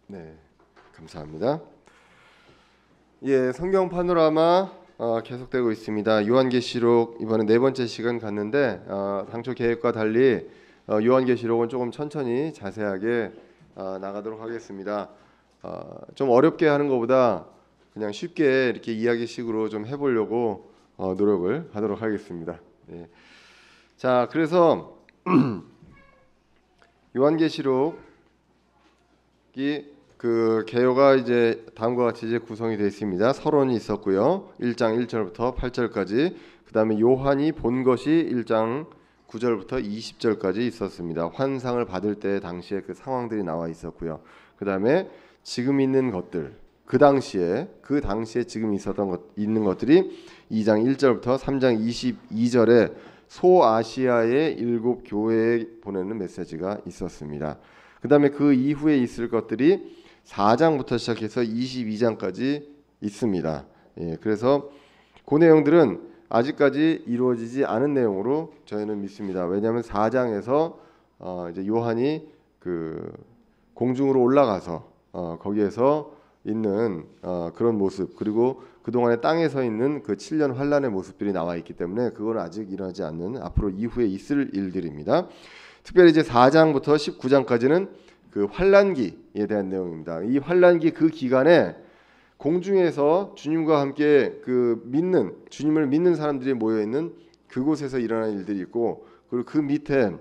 네, 감사합니다. 예, 성경 파노라마 계속되고 있습니다. 요한계시록 이번에 네 번째 시간 갔는데 당초 계획과 달리 요한계시록은 조금 천천히 자세하게 나가도록 하겠습니다. 좀 어렵게 하는 것보다 그냥 쉽게 이렇게 이야기식으로 좀 해보려고 노력을 하도록 하겠습니다. 예. 자, 그래서 요한계시록이 그 개요가 이제 다음과 같이 이제 구성이 되어 있습니다. 서론이 있었고요. 1장 1절부터 8절까지. 그다음에 요한이 본 것이 1장 9절부터 20절까지 있었습니다. 환상을 받을 때 당시에 그 상황들이 나와 있었고요. 그다음에 지금 있는 것들, 그 당시에 지금 있는 것들이 2장 1절부터 3장 22절에 소아시아의 7 교회에 보내는 메시지가 있었습니다. 그다음에 그 이후에 있을 것들이 4장부터 시작해서 22장까지 있습니다. 예, 그래서 그 내용들은 아직까지 이루어지지 않은 내용으로 저희는 믿습니다. 왜냐하면 4장에서 이제 요한이 그 공중으로 올라가서 거기에서 있는 그런 모습, 그리고 그동안에 땅에 서 있는 그 7년 환란의 모습들이 나와 있기 때문에 그건 아직 일어나지 않는 앞으로 이후에 있을 일들입니다. 특별히 이제 4장부터 19장까지는 그 환란기에 대한 내용입니다. 이 환란기 그 기간에 공중에서 주님과 함께 주님을 믿는 사람들이 모여 있는 그곳에서 일어난 일들이 있고, 그리고 그 밑에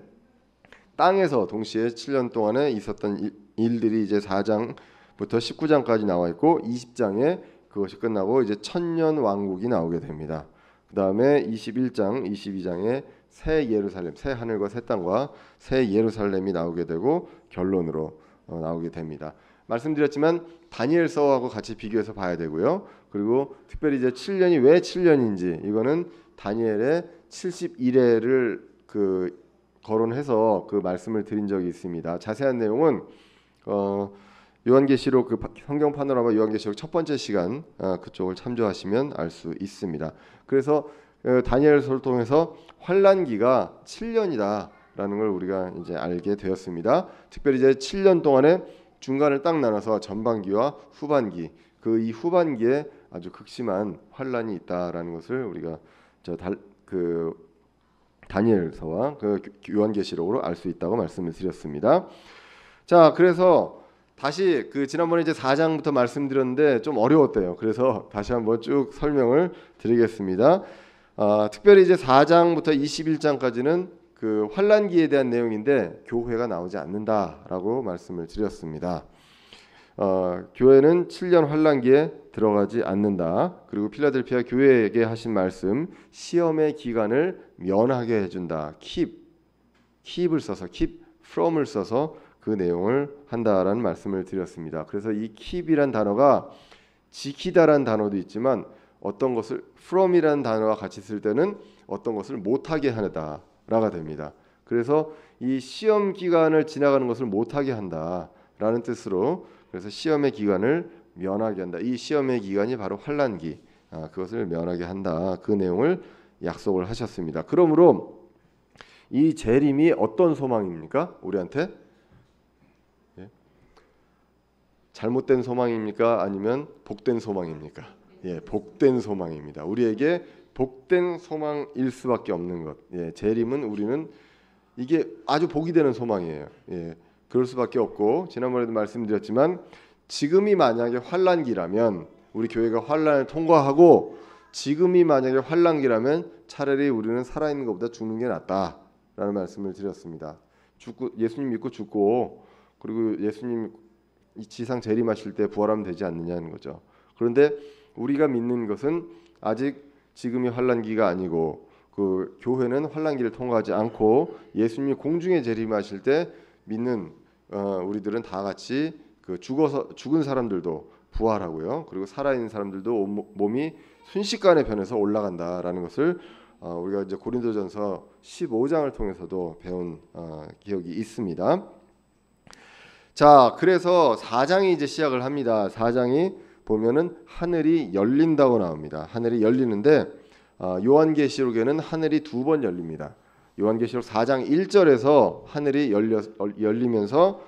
땅에서 동시에 7년 동안에 있었던 일들이 이제 4장부터 19장까지 나와 있고, 20장에 그것이 끝나고 이제 천년 왕국이 나오게 됩니다. 그 다음에 21장, 22장에 새 예루살렘, 새 하늘과 새 땅과 새 예루살렘이 나오게 되고 결론으로 나오게 됩니다. 말씀드렸지만 다니엘서하고 같이 비교해서 봐야 되고요. 그리고 특별히 이제 7년이 왜 7년인지 이거는 다니엘의 71회를 거론해서 그 말씀을 드린 적이 있습니다. 자세한 내용은 요한계시록 그 성경 파노라마 요한계시록 첫 번째 시간 그쪽을 참조하시면 알 수 있습니다. 그래서 다니엘서를 통해서 환란기가 7년이다라는 걸 우리가 이제 알게 되었습니다. 특별히 이제 7년 동안에 중간을 딱 나눠서 전반기와 후반기, 이 후반기에 아주 극심한 환란이 있다라는 것을 우리가 다니엘서와 그 요한계시록으로 알 수 있다고 말씀을 드렸습니다. 자, 그래서 다시 지난번에 이제 4장부터 말씀드렸는데 좀 어려웠대요. 그래서 다시 한번 쭉 설명을 드리겠습니다. 특별히 이제 4장부터 21장까지는 그 환란기에 대한 내용인데 교회가 나오지 않는다라고 말씀을 드렸습니다. 교회는 7년 환란기에 들어가지 않는다. 그리고 필라델피아 교회에게 하신 말씀, 시험의 기간을 면하게 해준다. keep을 써서 keep from을 써서 그 내용을 한다라는 말씀을 드렸습니다. 그래서 이 keep이란 단어가 지키다란 단어도 있지만 어떤 것을 from이라는 단어와 같이 쓸 때는 어떤 것을 못하게 하다라가 됩니다. 그래서 이 시험 기간을 지나가는 것을 못하게 한다라는 뜻으로, 그래서 시험의 기간을 면하게 한다. 이 시험의 기간이 바로 환란기, 그것을 면하게 한다. 그 내용을 약속을 하셨습니다. 그러므로 이 재림이 어떤 소망입니까? 우리한테 잘못된 소망입니까? 아니면 복된 소망입니까? 예, 복된 소망입니다. 우리에게 복된 소망일 수밖에 없는 것. 예, 재림은 우리는 이게 아주 복이 되는 소망이에요. 예, 그럴 수밖에 없고, 지난번에도 말씀드렸지만 지금이 만약에 환란기라면, 우리 교회가 환란을 통과하고 지금이 만약에 환란기라면 차라리 우리는 살아있는 것보다 죽는 게 낫다라는 말씀을 드렸습니다. 예수님 믿고 죽고, 그리고 예수님 이 지상 재림하실 때 부활하면 되지 않느냐는 거죠. 그런데 우리가 믿는 것은 아직 지금이 환란기가 아니고, 그 교회는 환란기를 통과하지 않고 예수님이 공중에 재림하실 때 믿는 우리들은 다 같이 죽은 사람들도 부활하고요. 그리고 살아있는 사람들도 몸이 순식간에 변해서 올라간다라는 것을 우리가 이제 고린도전서 15장을 통해서도 배운 기억이 있습니다. 자, 그래서 4장이 이제 시작을 합니다. 4장이 보면은 하늘이 열린다고 나옵니다. 하늘이 열리는데 요한계시록에는 하늘이 2번 열립니다. 요한계시록 4장 1절에서 하늘이 열리면서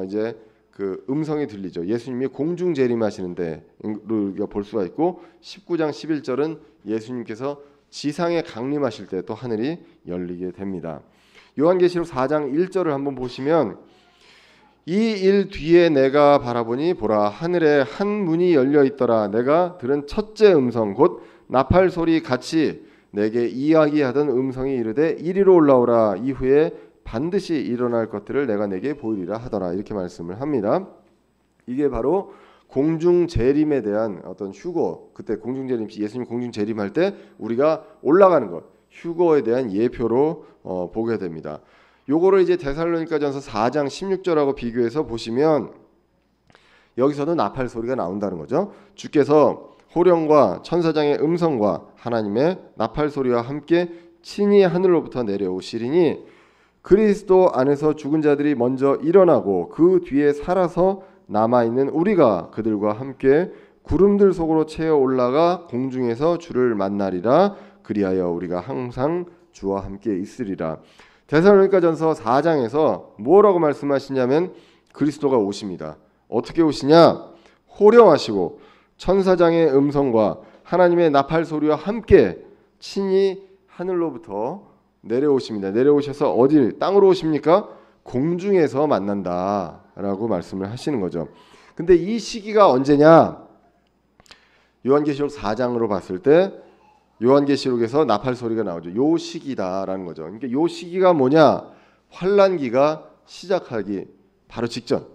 이제 그 음성이 들리죠. 예수님이 공중 재림하시는데 우리가 볼 수가 있고 19장 11절은 예수님께서 지상에 강림하실 때 또 하늘이 열리게 됩니다. 요한계시록 4장 1절을 한번 보시면 이 일 뒤에 내가 바라보니 보라 하늘에 한 문이 열려 있더라. 내가 들은 첫째 음성 곧 나팔 소리 같이 내게 이야기하던 음성이 이르되 이리로 올라오라. 이후에 반드시 일어날 것들을 내가 내게 보이리라 하더라. 이렇게 말씀을 합니다. 이게 바로 공중 재림에 대한 어떤 휴거, 그때 공중 재림 시 예수님 공중 재림할 때 우리가 올라가는 것, 휴거에 대한 예표로 보게 됩니다. 요거를 이제 데살로니가전서 4장 16절하고 비교해서 보시면 여기서도 나팔 소리가 나온다는 거죠. 주께서 호령과 천사장의 음성과 하나님의 나팔 소리와 함께 친히 하늘로부터 내려오시리니 그리스도 안에서 죽은 자들이 먼저 일어나고 그 뒤에 살아서 남아있는 우리가 그들과 함께 구름들 속으로 채어 올라가 공중에서 주를 만나리라. 그리하여 우리가 항상 주와 함께 있으리라. 데살로니가전서 4장에서 뭐라고 말씀하시냐면 그리스도가 오십니다. 어떻게 오시냐? 호령하시고 천사장의 음성과 하나님의 나팔 소리와 함께 친히 하늘로부터 내려오십니다. 내려오셔서 어딜 땅으로 오십니까? 공중에서 만난다라고 말씀을 하시는 거죠. 근데 이 시기가 언제냐? 요한계시록 4장으로 봤을 때 요한계시록에서 나팔 소리가 나오죠. 요 시기다라는 거죠. 그러니까 요 시기가 뭐냐? 환란기가 시작하기 바로 직전.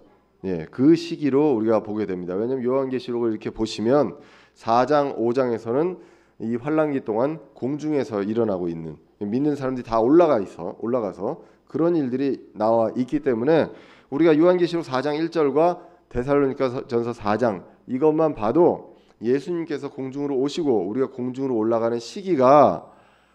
예, 그 시기로 우리가 보게 됩니다. 왜냐하면 요한계시록을 이렇게 보시면 4장, 5장에서는 이 환란기 동안 공중에서 일어나고 있는 믿는 사람들이 다 올라가서 그런 일들이 나와 있기 때문에 우리가 요한계시록 4장 1절과 데살로니가전서 4장 이것만 봐도 예수님께서 공중으로 오시고 우리가 공중으로 올라가는 시기가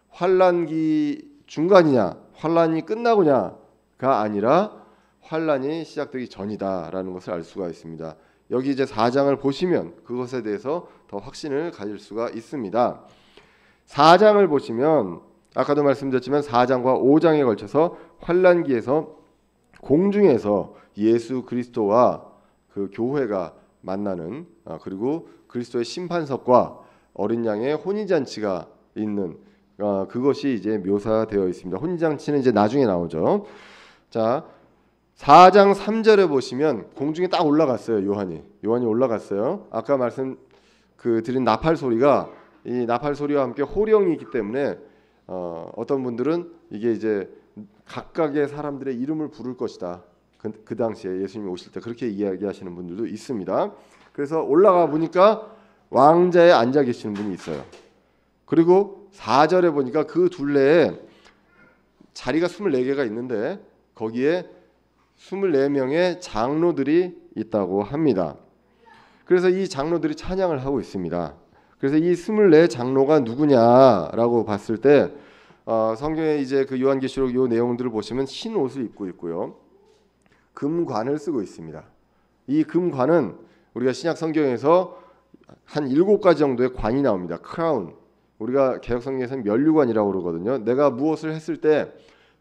환란기 중간이냐 환란이 끝나고냐가 아니라 환란이 시작되기 전이다라는 것을 알 수가 있습니다. 여기 이제 4장을 보시면 그것에 대해서 더 확신을 가질 수가 있습니다. 4장을 보시면 아까도 말씀드렸지만 4장과 5장에 걸쳐서 환란기에서 공중에서 예수 그리스도와 그 교회가 만나는 그리고 그리스도의 심판석과 어린 양의 혼인잔치가 있는 그것이 이제 묘사되어 있습니다. 혼인잔치는 이제 나중에 나오죠. 자, 4장 3절에 보시면 공중에 딱 올라갔어요. 요한이 올라갔어요. 아까 드린 나팔 소리가 이 나팔 소리와 함께 호령이 있기 때문에 어떤 분들은 이게 이제 각각의 사람들의 이름을 부를 것이다. 그 당시에 예수님이 오실 때 그렇게 이야기하시는 분들도 있습니다. 그래서 올라가 보니까 왕자에 앉아 계시는 분이 있어요. 그리고 4절에 보니까 그 둘레에 자리가 24개가 있는데 거기에 24명의 장로들이 있다고 합니다. 그래서 이 장로들이 찬양을 하고 있습니다. 그래서 이 24 장로가 누구냐라고 봤을 때 성경에 이제 그 요한계시록 요 내용들을 보시면 흰 옷을 입고 있고요. 금관을 쓰고 있습니다. 이 금관은 우리가 신약 성경에서 한 7가지 정도의 관이 나옵니다. 크라운. 우리가 개역 성경에서는 면류관이라고 그러거든요. 내가 무엇을 했을 때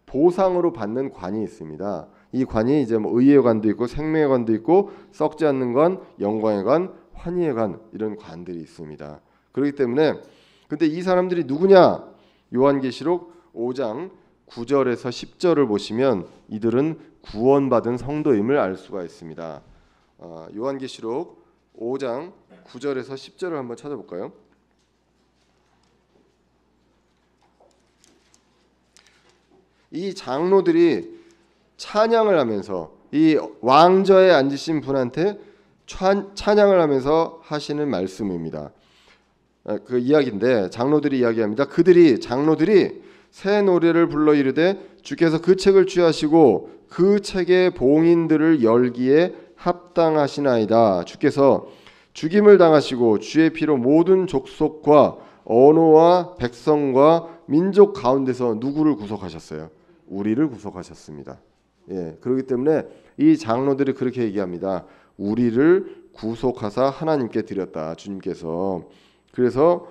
보상으로 받는 관이 있습니다. 이 관이 이제 뭐 의의 관도 있고 생명의 관도 있고 썩지 않는 관, 영광의 관, 환희의 관 이런 관들이 있습니다. 그렇기 때문에 근데 이 사람들이 누구냐? 요한계시록 5장 9절에서 10절을 보시면 이들은 구원받은 성도임을 알 수가 있습니다. 요한계시록 5장 9절에서 10절을 한번 찾아볼까요? 이 장로들이 찬양을 하면서 이 왕좌에 앉으신 분한테 찬양을 하면서 하시는 말씀입니다. 그 이야기인데 장로들이 이야기합니다. 장로들이 새 노래를 불러 이르되 주께서 그 책을 취하시고 그 책의 봉인들을 열기에 합당하시나이다. 주께서 죽임을 당하시고 주의 피로 모든 족속과 언어와 백성과 민족 가운데서 누구를 구속하셨어요? 우리를 구속하셨습니다. 예, 그렇기 때문에 이 장로들이 그렇게 얘기합니다. 우리를 구속하사 하나님께 드렸다. 주님께서. 그래서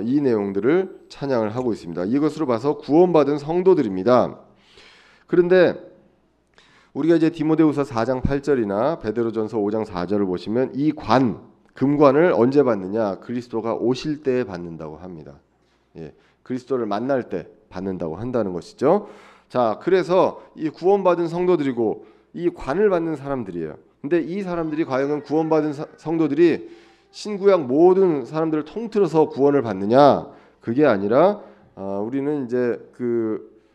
이 내용들을 찬양을 하고 있습니다. 이것으로 봐서 구원받은 성도들입니다. 그런데 우리가 이제 디모데후서 4장 8절이나 베드로전서 5장 4절을 보시면 이 금관을 언제 받느냐? 그리스도가 오실 때에 받는다고 합니다. 예, 그리스도를 만날 때 받는다고 한다는 것이죠. 자, 그래서 이 구원받은 성도들이고 이 관을 받는 사람들이에요. 근데 이 사람들이 과연 구원받은 성도들이 신구약 모든 사람들을 통틀어서 구원을 받느냐? 그게 아니라 우리는 이제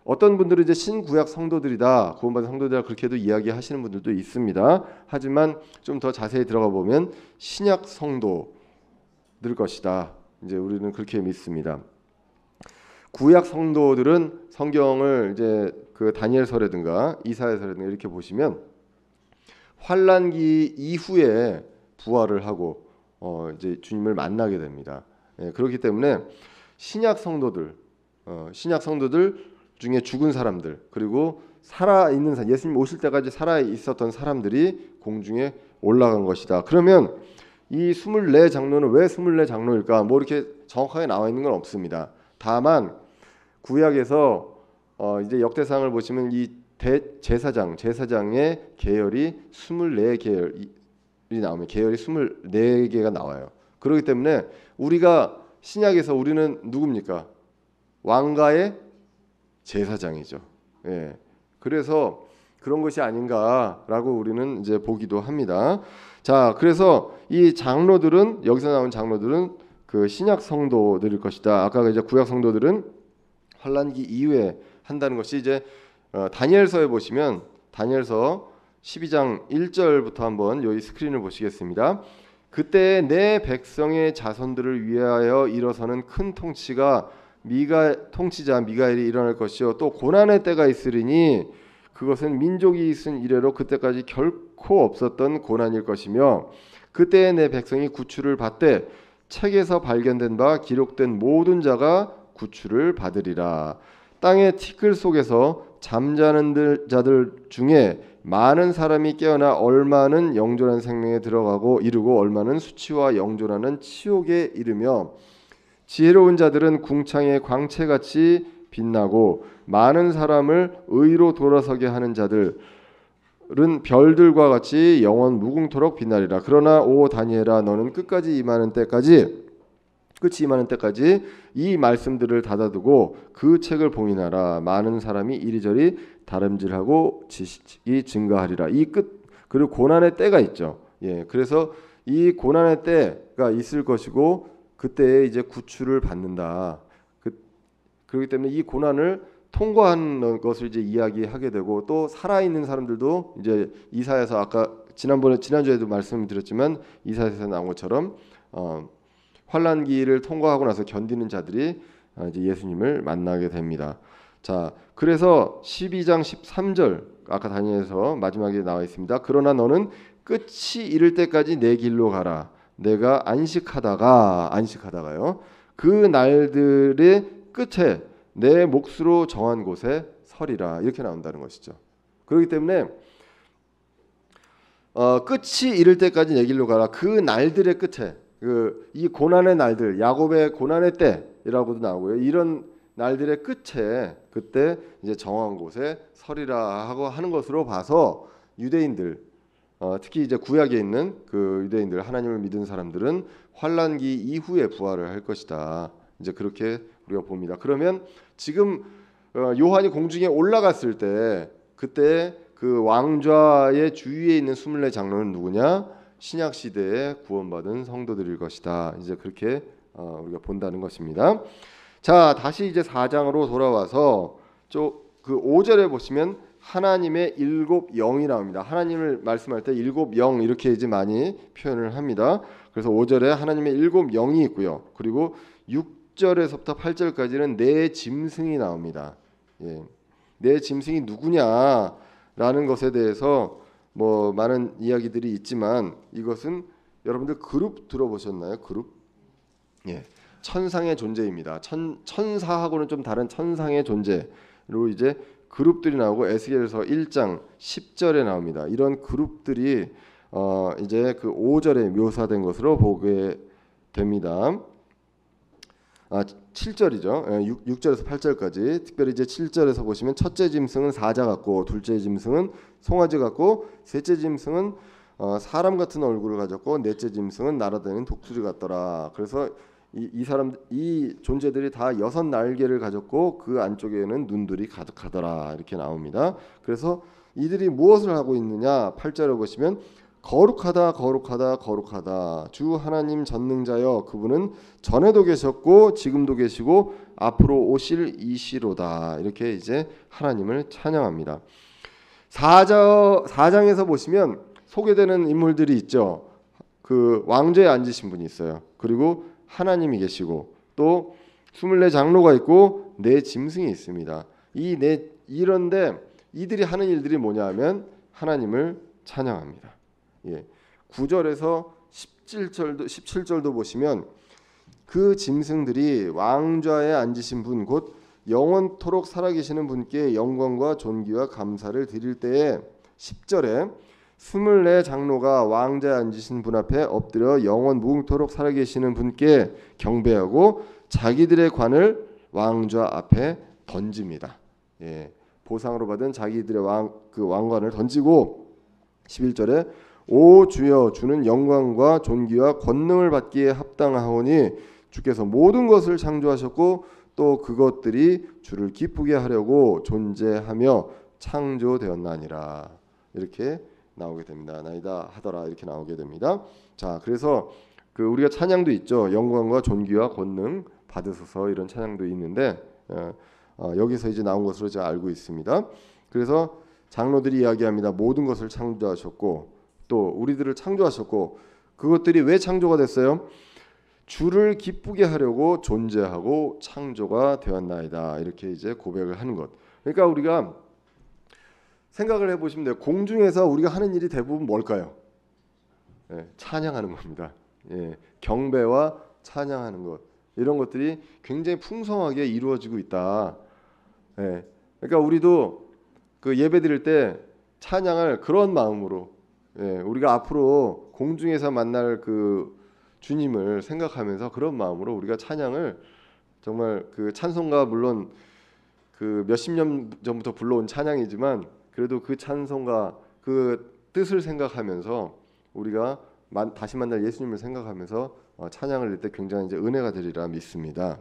어떤 분들은 이제 신구약 성도들이다, 구원받은 성도들이다 그렇게도 이야기하시는 분들도 있습니다. 하지만 좀 더 자세히 들어가 보면 신약 성도들 것이다. 이제 우리는 그렇게 믿습니다. 구약 성도들은 성경을 이제 다니엘서라든가 이사야서라든가 이렇게 보시면 환란기 이후에 부활을 하고 이제 주님을 만나게 됩니다. 예, 그렇기 때문에 신약 성도들 중에 죽은 사람들 그리고 살아 있는 예수님 오실 때까지 살아 있었던 사람들이 공중에 올라간 것이다. 그러면 이 24장로는 왜 24장로일까? 뭐 이렇게 정확하게 나와 있는 건 없습니다. 다만 구약에서 이제 역대상을 보시면 이 제사장의 계열이 24계열이 나오면 계열이 24개가 나와요. 그렇기 때문에 우리가 신약에서 우리는 누굽니까? 왕가의 제사장이죠. 예. 그래서 그런 것이 아닌가라고 우리는 이제 보기도 합니다. 자, 그래서 이 장로들은 여기서 나온 장로들은 신약 성도들일 것이다. 아까 이제 구약 성도들은 환란기 이후에 한다는 것이 이제 다니엘서에 보시면 다니엘서 12장 1절부터 한번 여기 스크린을 보시겠습니다. 그때 내 백성의 자손들을 위하여 일어서는 큰 통치자 미가엘이 일어날 것이요 또 고난의 때가 있으리니 그것은 민족이 있은 이래로 그때까지 결코 없었던 고난일 것이며 그때에 내 백성이 구출을 받되 책에서 발견된 바 기록된 모든 자가 구출을 받으리라. 땅의 티끌 속에서 잠자는 자들 중에 많은 사람이 깨어나 얼마는 영존한 생명에 들어가고 이르고 얼마는 수치와 영존하는 치욕에 이르며 지혜로운 자들은 궁창의 광채같이 빛나고 많은 사람을 의로 돌아서게 하는 자들은 별들과 같이 영원 무궁토록 빛나리라. 그러나 오 다니엘아 너는 끝이 임하는 때까지 이 말씀들을 닫아두고 그 책을 봉인하라. 많은 사람이 이리저리 다름질하고 지식이 증가하리라. 그리고 고난의 때가 있죠. 예, 그래서 이 고난의 때가 있을 것이고 그때에 이제 구출을 받는다. 그렇기 때문에 이 고난을 통과하는 것을 이제 이야기하게 되고 또 살아 있는 사람들도 이제 이사야서 아까 지난주에도 말씀드렸지만 이사야서에 나온 것처럼 환란기를 통과하고 나서 견디는 자들이 이제 예수님을 만나게 됩니다. 자, 그래서 12장 13절 아까 다니엘서 마지막에 나와 있습니다. 그러나 너는 끝이 이를 때까지 내 길로 가라. 내가 안식하다가요. 그 날들의 끝에 내 몫으로 정한 곳에 서리라. 이렇게 나온다는 것이죠. 그렇기 때문에 끝이 이를 때까지 내 길로 가라. 그 날들의 끝에 이 고난의 날들, 야곱의 고난의 때라고도 나오고요. 이런 날들의 끝에 그때 이제 정한 곳에 서리라 하고 하는 것으로 봐서 유대인들 특히 이제 구약에 있는 그 유대인들 하나님을 믿은 사람들은 환란기 이후에 부활을 할 것이다. 이제 그렇게 우리가 봅니다. 그러면 지금 요한이 공중에 올라갔을 때 그때 그 왕좌의 주위에 있는 24장로는 누구냐? 신약 시대에 구원받은 성도들일 것이다. 이제 그렇게 우리가 본다는 것입니다. 자, 다시 이제 4장으로 돌아와서 그 5절에 보시면 하나님의 일곱 영이 나옵니다. 하나님을 말씀할 때 일곱 영 이렇게 이제 많이 표현을 합니다. 그래서 5절에 하나님의 일곱 영이 있고요. 그리고 6절에서부터 8절까지는 네 짐승이 나옵니다. 예. 네 짐승이 누구냐라는 것에 대해서 뭐 많은 이야기들이 있지만 이것은 여러분들 그룹 들어보셨나요? 그룹? 예. 천상의 존재입니다. 천사하고는 좀 다른 천상의 존재로 이제 그룹들이 나오고 에스겔서 1장 10절에 나옵니다. 이런 그룹들이 이제 그 5절에 묘사된 것으로 보게 됩니다. 7절이죠. 6절에서 8절까지. 특별히 이제 7절에서 보시면 첫째 짐승은 사자 같고 둘째 짐승은 송아지 같고 셋째 짐승은 사람 같은 얼굴을 가졌고 넷째 짐승은 날아다니는 독수리 같더라. 그래서 이 존재들이 다 6날개를 가졌고 그 안쪽에는 눈들이 가득하더라. 이렇게 나옵니다. 그래서 이들이 무엇을 하고 있느냐? 8절에 보시면 거룩하다 거룩하다 거룩하다 주 하나님 전능자여 그분은 전에도 계셨고 지금도 계시고 앞으로 오실 이시로다. 이렇게 이제 하나님을 찬양합니다. 4장에서 보시면 소개되는 인물들이 있죠. 그 왕좌에 앉으신 분이 있어요. 그리고 하나님이 계시고 또 24장로가 있고 네 짐승이 있습니다. 이런데 이들이 하는 일들이 뭐냐 하면 하나님을 찬양합니다. 9절에서 17절도 보시면 그 짐승들이 왕좌에 앉으신 분 곧 영원토록 살아계시는 분께 영광과 존귀와 감사를 드릴 때에 10절에 24장로가 왕자에 앉으신 분 앞에 엎드려 영원 무궁토록 살아계시는 분께 경배하고 자기들의 관을 왕좌 앞에 던집니다. 보상으로 받은 자기들의 왕관을 던지고 11절에 오 주여 주는 영광과 존귀와 권능을 받기에 합당하오니 주께서 모든 것을 창조하셨고 또 그것들이 주를 기쁘게 하려고 존재하며 창조되었나니라. 이렇게 나오게 됩니다. 나이다 하더라 이렇게 나오게 됩니다. 자, 그래서 우리가 찬양도 있죠. 영광과 존귀와 권능 받으소서 이런 찬양도 있는데 여기서 이제 나온 것으로 제가 알고 있습니다. 그래서 장로들이 이야기합니다. 모든 것을 창조하셨고 또 우리들을 창조하셨고 그것들이 왜 창조가 됐어요? 주를 기쁘게 하려고 존재하고 창조가 되었나이다. 이렇게 이제 고백을 하는 것. 그러니까 우리가 생각을 해보시면 돼요. 공중에서 우리가 하는 일이 대부분 뭘까요? 찬양하는 겁니다. 경배와 찬양하는 것. 이런 것들이 굉장히 풍성하게 이루어지고 있다. 그러니까 우리도 그 예배 드릴 때 찬양을 그런 마음으로 우리가 앞으로 공중에서 만날 그 주님을 생각하면서 그런 마음으로 우리가 찬양을 정말 그 찬송가 물론 그 몇십 년 전부터 불러온 찬양이지만 그래도 그 찬송가 그 뜻을 생각하면서 우리가 다시 만날 예수님을 생각하면서 찬양을 할 때 굉장히 이제 은혜가 되리라 믿습니다.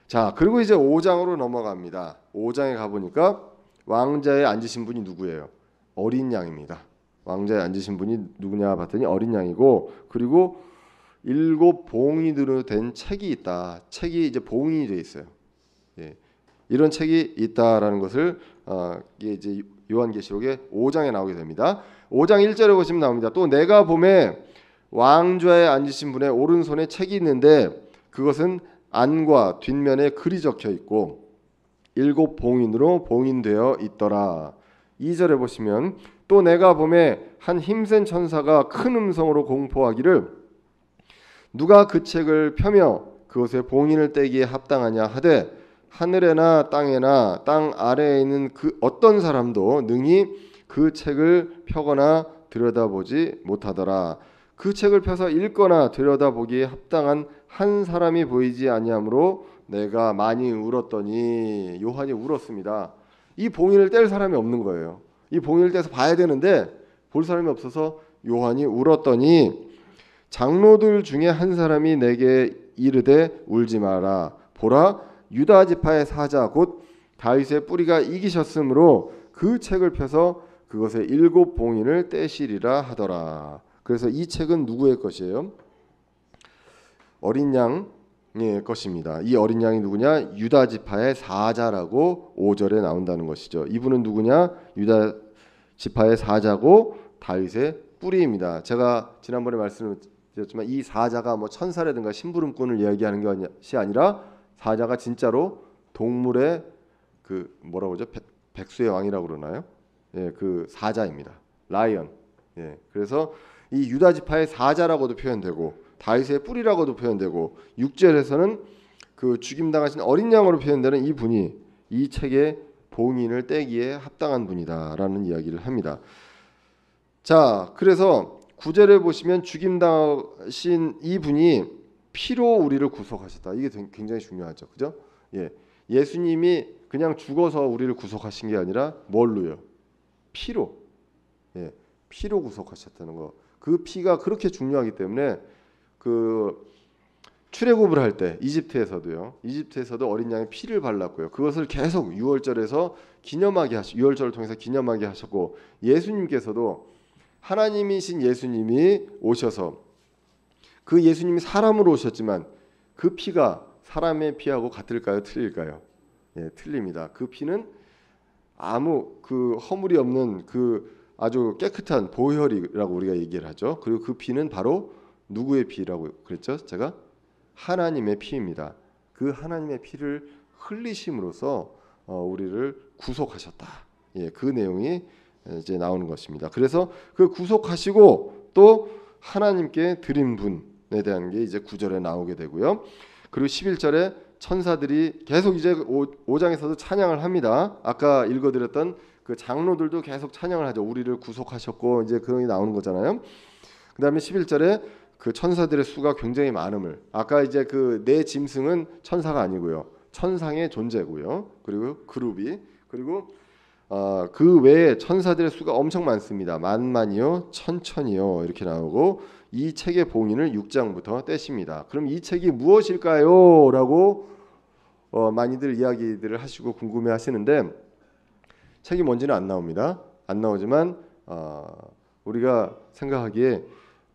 자, 그리고 이제 5장으로 넘어갑니다. 5장에 가보니까 왕자에 앉으신 분이 누구예요? 어린 양입니다. 왕자에 앉으신 분이 누구냐 봤더니 어린 양이고 그리고 7 봉인으로 된 책이 있다. 책이 이제 봉인이 돼 있어요. 이런 책이 있다라는 것을 이게 이제 요한계시록의 5장에 나오게 됩니다. 5장 1절에 보시면 나옵니다. 또 내가 봄에 왕좌에 앉으신 분의 오른손에 책이 있는데 그것은 안과 뒷면에 글이 적혀 있고 7 봉인으로 봉인되어 있더라. 2절에 보시면 또 내가 봄에 한 힘센 천사가 큰 음성으로 공포하기를 누가 그 책을 펴며 그것에 봉인을 떼기에 합당하냐 하되 하늘에나 땅에나 땅 아래에 있는 그 어떤 사람도 능히 그 책을 펴거나 들여다보지 못하더라. 그 책을 펴서 읽거나 들여다보기에 합당한 한 사람이 보이지 아니하므로 내가 많이 울었더니 요한이 울었습니다. 이 봉인을 뗄 사람이 없는 거예요. 이 봉인을 떼서 봐야 되는데 볼 사람이 없어서 요한이 울었더니 장로들 중에 한 사람이 내게 이르되 울지 마라. 보라 유다 지파의 사자 곧 다윗의 뿌리가 이기셨으므로 그 책을 펴서 그것의 7 봉인을 떼시리라 하더라. 그래서 이 책은 누구의 것이에요? 어린 양의 것입니다. 이 어린 양이 누구냐? 유다 지파의 사자라고 5절에 나온다는 것이죠. 이분은 누구냐? 유다 지파의 사자고 다윗의 뿌리입니다. 제가 지난번에 말씀드렸지만 이 사자가 뭐 천사라든가 심부름꾼을 이야기하는 것이 아니라 사자가 진짜로 동물의 그 뭐라고 하죠? 백수의 왕이라고 그러나요? 그 사자입니다. 라이언. 그래서 이 유다 지파의 사자라고도 표현되고 다윗의 뿌리라고도 표현되고 6절에서는 그 죽임당하신 어린 양으로 표현되는 이 분이 이 책의 봉인을 떼기에 합당한 분이다라는 이야기를 합니다. 자, 그래서 9절에 보시면 죽임당하신 이 분이 피로 우리를 구속하셨다. 이게 굉장히 중요하죠. 그죠? 예. 예수님이 그냥 죽어서 우리를 구속하신 게 아니라 뭘로요? 피로. 예. 피로 구속하셨다는 거. 그 피가 그렇게 중요하기 때문에 그 출애굽을 할 때 이집트에서도 어린 양의 피를 발랐고요. 그것을 계속 유월절에서 유월절을 통해서 기념하게 하셨고, 예수님께서도 하나님이신 예수님이 오셔서 그 예수님이 사람으로 오셨지만 그 피가 사람의 피하고 같을까요? 틀릴까요? 예, 틀립니다. 그 피는 아무 그 허물이 없는 그 아주 깨끗한 보혈이라고 우리가 얘기를 하죠. 그리고 그 피는 바로 누구의 피라고 그랬죠? 제가 하나님의 피입니다. 그 하나님의 피를 흘리심으로써 우리를 구속하셨다. 예, 그 내용이 이제 나오는 것입니다. 그래서 그 구속하시고 또 하나님께 드린 분에 대한 게 이제 9절에 나오게 되고요. 그리고 11절에 천사들이 계속 이제 5장에서도 찬양을 합니다. 아까 읽어드렸던 그 장로들도 계속 찬양을 하죠. 우리를 구속하셨고 이제 그런 게 나오는 거잖아요. 그다음에 11절에 그 천사들의 수가 굉장히 많음을, 아까 이제 그 네 짐승은 천사가 아니고요, 천상의 존재고요. 그리고 그룹이, 그리고 그 외에 천사들의 수가 엄청 많습니다. 만만이요, 천천이요 이렇게 나오고, 이 책의 봉인을 6장부터 떼십니다. 그럼 이 책이 무엇일까요? 라고 많이들 이야기들을 하시고 궁금해하시는데, 책이 뭔지는 안 나옵니다. 안 나오지만 우리가 생각하기에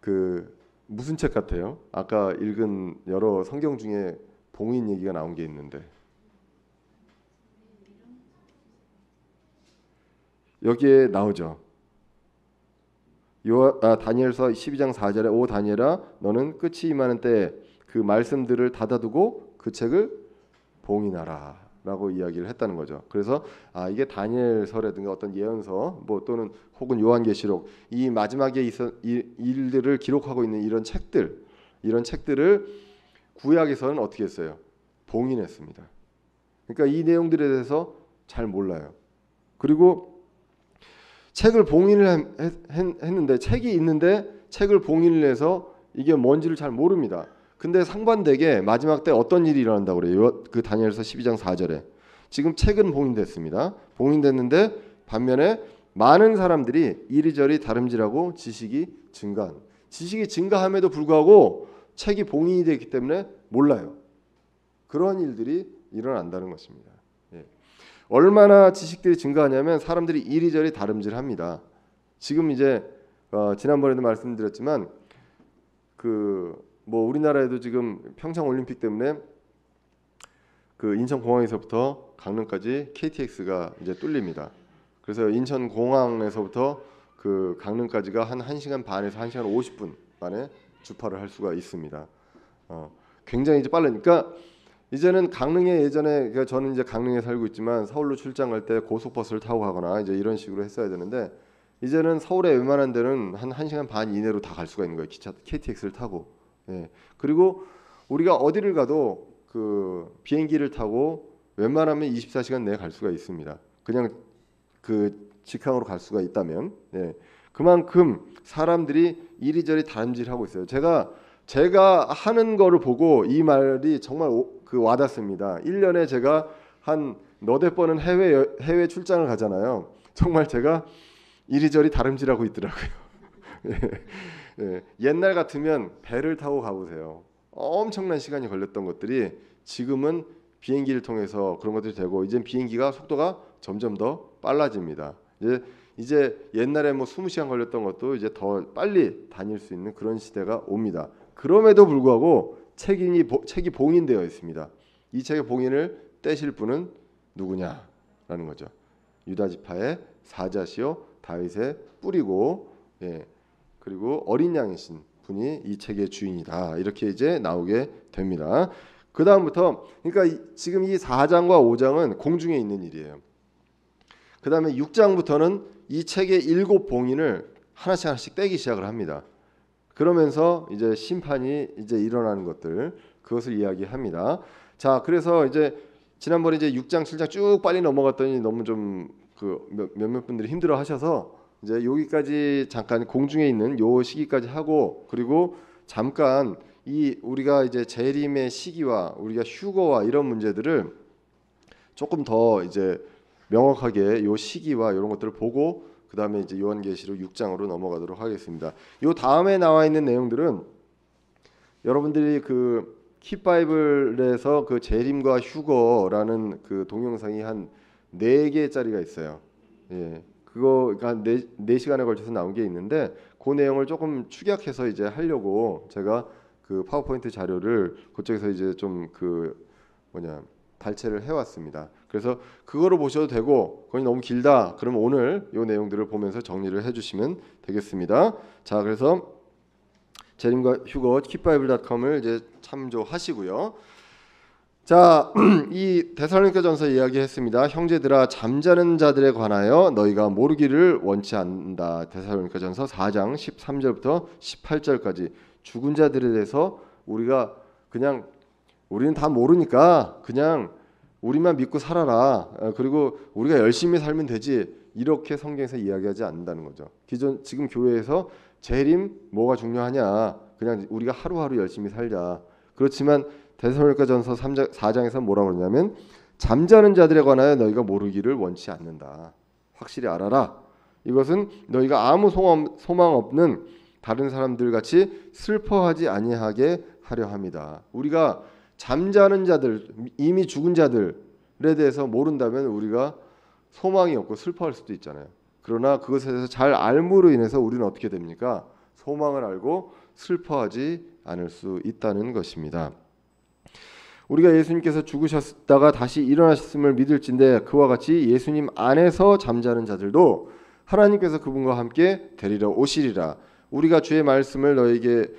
그 무슨 책 같아요? 아까 읽은 여러 성경 중에 봉인 얘기가 나온 게 있는데 여기에 나오죠. 다니엘서 12장 4절에 오 다니엘아 너는 끝이 임하는 때에 그 말씀들을 닫아두고 그 책을 봉인하라 라고 이야기를 했다는 거죠. 그래서 이게 다니엘서라든가 어떤 예언서 뭐 또는 혹은 요한계시록, 이 마지막에 일들을 기록하고 있는 이런 책들을 구약에서는 어떻게 했어요? 봉인했습니다. 그러니까 이 내용들에 대해서 잘 몰라요. 그리고 책을 봉인을 했는데, 책이 있는데 책을 봉인을 해서 이게 뭔지를 잘 모릅니다. 근데 상반되게 마지막 때 어떤 일이 일어난다고 그래요? 그 다니엘서 12장 4절에 지금 책은 봉인됐습니다. 봉인됐는데 반면에 많은 사람들이 이리저리 다름질하고 지식이 증가함에도 불구하고 책이 봉인이 되기 때문에 몰라요. 그런 일들이 일어난다는 것입니다. 예. 얼마나 지식들이 증가하냐면 사람들이 이리저리 다름질합니다. 지금 이제 지난번에도 말씀드렸지만 뭐 우리나라에도 지금 평창 올림픽 때문에 그 인천 공항에서부터 강릉까지 KTX가 이제 뚫립니다. 그래서 인천 공항에서부터 그 강릉까지가 한 1시간 반에서 1시간 50분 만에 주파를 할 수가 있습니다. 굉장히 이제 빠르니까 이제는 강릉에, 예전에 그러니까 저는 이제 강릉에 살고 있지만 서울로 출장 갈 때 고속버스를 타고 가거나 이제 이런 식으로 했어야 되는데, 이제는 서울에 웬만한 데는 한 1시간 반 이내로 다 갈 수가 있는 거예요. 기차 KTX를 타고. 예. 그리고 우리가 어디를 가도 그 비행기를 타고 웬만하면 24시간 내에 갈 수가 있습니다. 그냥 그 직항으로 갈 수가 있다면. 예. 그만큼 사람들이 이리저리 다름질하고 있어요. 제가 하는 거를 보고 이 말이 정말 그 와닿습니다. 1년에 제가 한 너댓 번은 해외 출장을 가잖아요. 정말 제가 이리저리 다름질하고 있더라고요. 예. 예, 옛날 같으면 배를 타고 가보세요. 엄청난 시간이 걸렸던 것들이 지금은 비행기를 통해서 그런 것들이 되고, 이제 비행기가 속도가 점점 더 빨라집니다. 이제 옛날에 뭐 20시간 걸렸던 것도 이제 더 빨리 다닐 수 있는 그런 시대가 옵니다. 그럼에도 불구하고 책이 봉인되어 있습니다. 이 책의 봉인을 떼실 분은 누구냐라는 거죠. 유다 지파의 사자시요 다윗의 뿌리고, 예. 그리고 어린 양이신 분이 이 책의 주인이다. 이렇게 이제 나오게 됩니다. 그 다음부터, 그러니까 지금 이 4장과 5장은 공중에 있는 일이에요. 그 다음에 6장부터는 이 책의 7봉인을 하나씩 떼기 시작을 합니다. 그러면서 이제 심판이 이제 일어나는 것들, 그것을 이야기합니다. 자, 그래서 이제 지난번에 이제 6장, 7장 쭉 빨리 넘어갔더니 너무 좀 그 몇몇 분들이 힘들어하셔서 이제 여기까지 잠깐 공중에 있는 요 시기까지 하고, 그리고 잠깐 이 우리가 이제 재림의 시기와 우리가 휴거와 이런 문제들을 조금 더 이제 명확하게 요 시기와 이런 것들을 보고 그 다음에 이제 요한계시록 6장으로 넘어가도록 하겠습니다. 요 다음에 나와 있는 내용들은 여러분들이 그 킷바이블에서 그 재림과 휴거라는 그 동영상이 한 4개짜리가 있어요. 예, 그거가 4시간에 걸쳐서 나온 게 있는데 그 내용을 조금 축약해서 이제 하려고 제가 그 파워포인트 자료를 그쪽에서 이제 좀 그 발췌를 해왔습니다. 그래서 그거를 보셔도 되고 그건 너무 길다. 그러면 오늘 이 내용들을 보면서 정리를 해주시면 되겠습니다. 자, 그래서 재림과 휴거 킷바이블.com을 이제 참조하시고요. 자, 이 데살로니가전서 이야기했습니다. 형제들아 잠자는 자들에 관하여 너희가 모르기를 원치 않는다. 데살로니가전서 4장 13절부터 18절까지 죽은 자들에 대해서 우리가 그냥 우리는 다 모르니까 그냥 우리만 믿고 살아라. 그리고 우리가 열심히 살면 되지. 이렇게 성경에서 이야기하지 않는다는 거죠. 지금 교회에서 재림 뭐가 중요하냐? 그냥 우리가 하루하루 열심히 살자. 그렇지만 데살로니가전서 4장에서 뭐라고 그러냐면 잠자는 자들에 관하여 너희가 모르기를 원치 않는다. 확실히 알아라. 이것은 너희가 아무 소망 없는 다른 사람들 같이 슬퍼하지 아니하게 하려 합니다. 우리가 잠자는 자들, 이미 죽은 자들에 대해서 모른다면 우리가 소망이 없고 슬퍼할 수도 있잖아요. 그러나 그것에 대해서 잘 알므로 인해서 우리는 어떻게 됩니까? 소망을 알고 슬퍼하지 않을 수 있다는 것입니다. 우리가 예수님께서 죽으셨다가 다시 일어나셨음을 믿을진데 그와 같이 예수님 안에서 잠자는 자들도 하나님께서 그분과 함께 데리러 오시리라. 우리가 주의 말씀을 너에게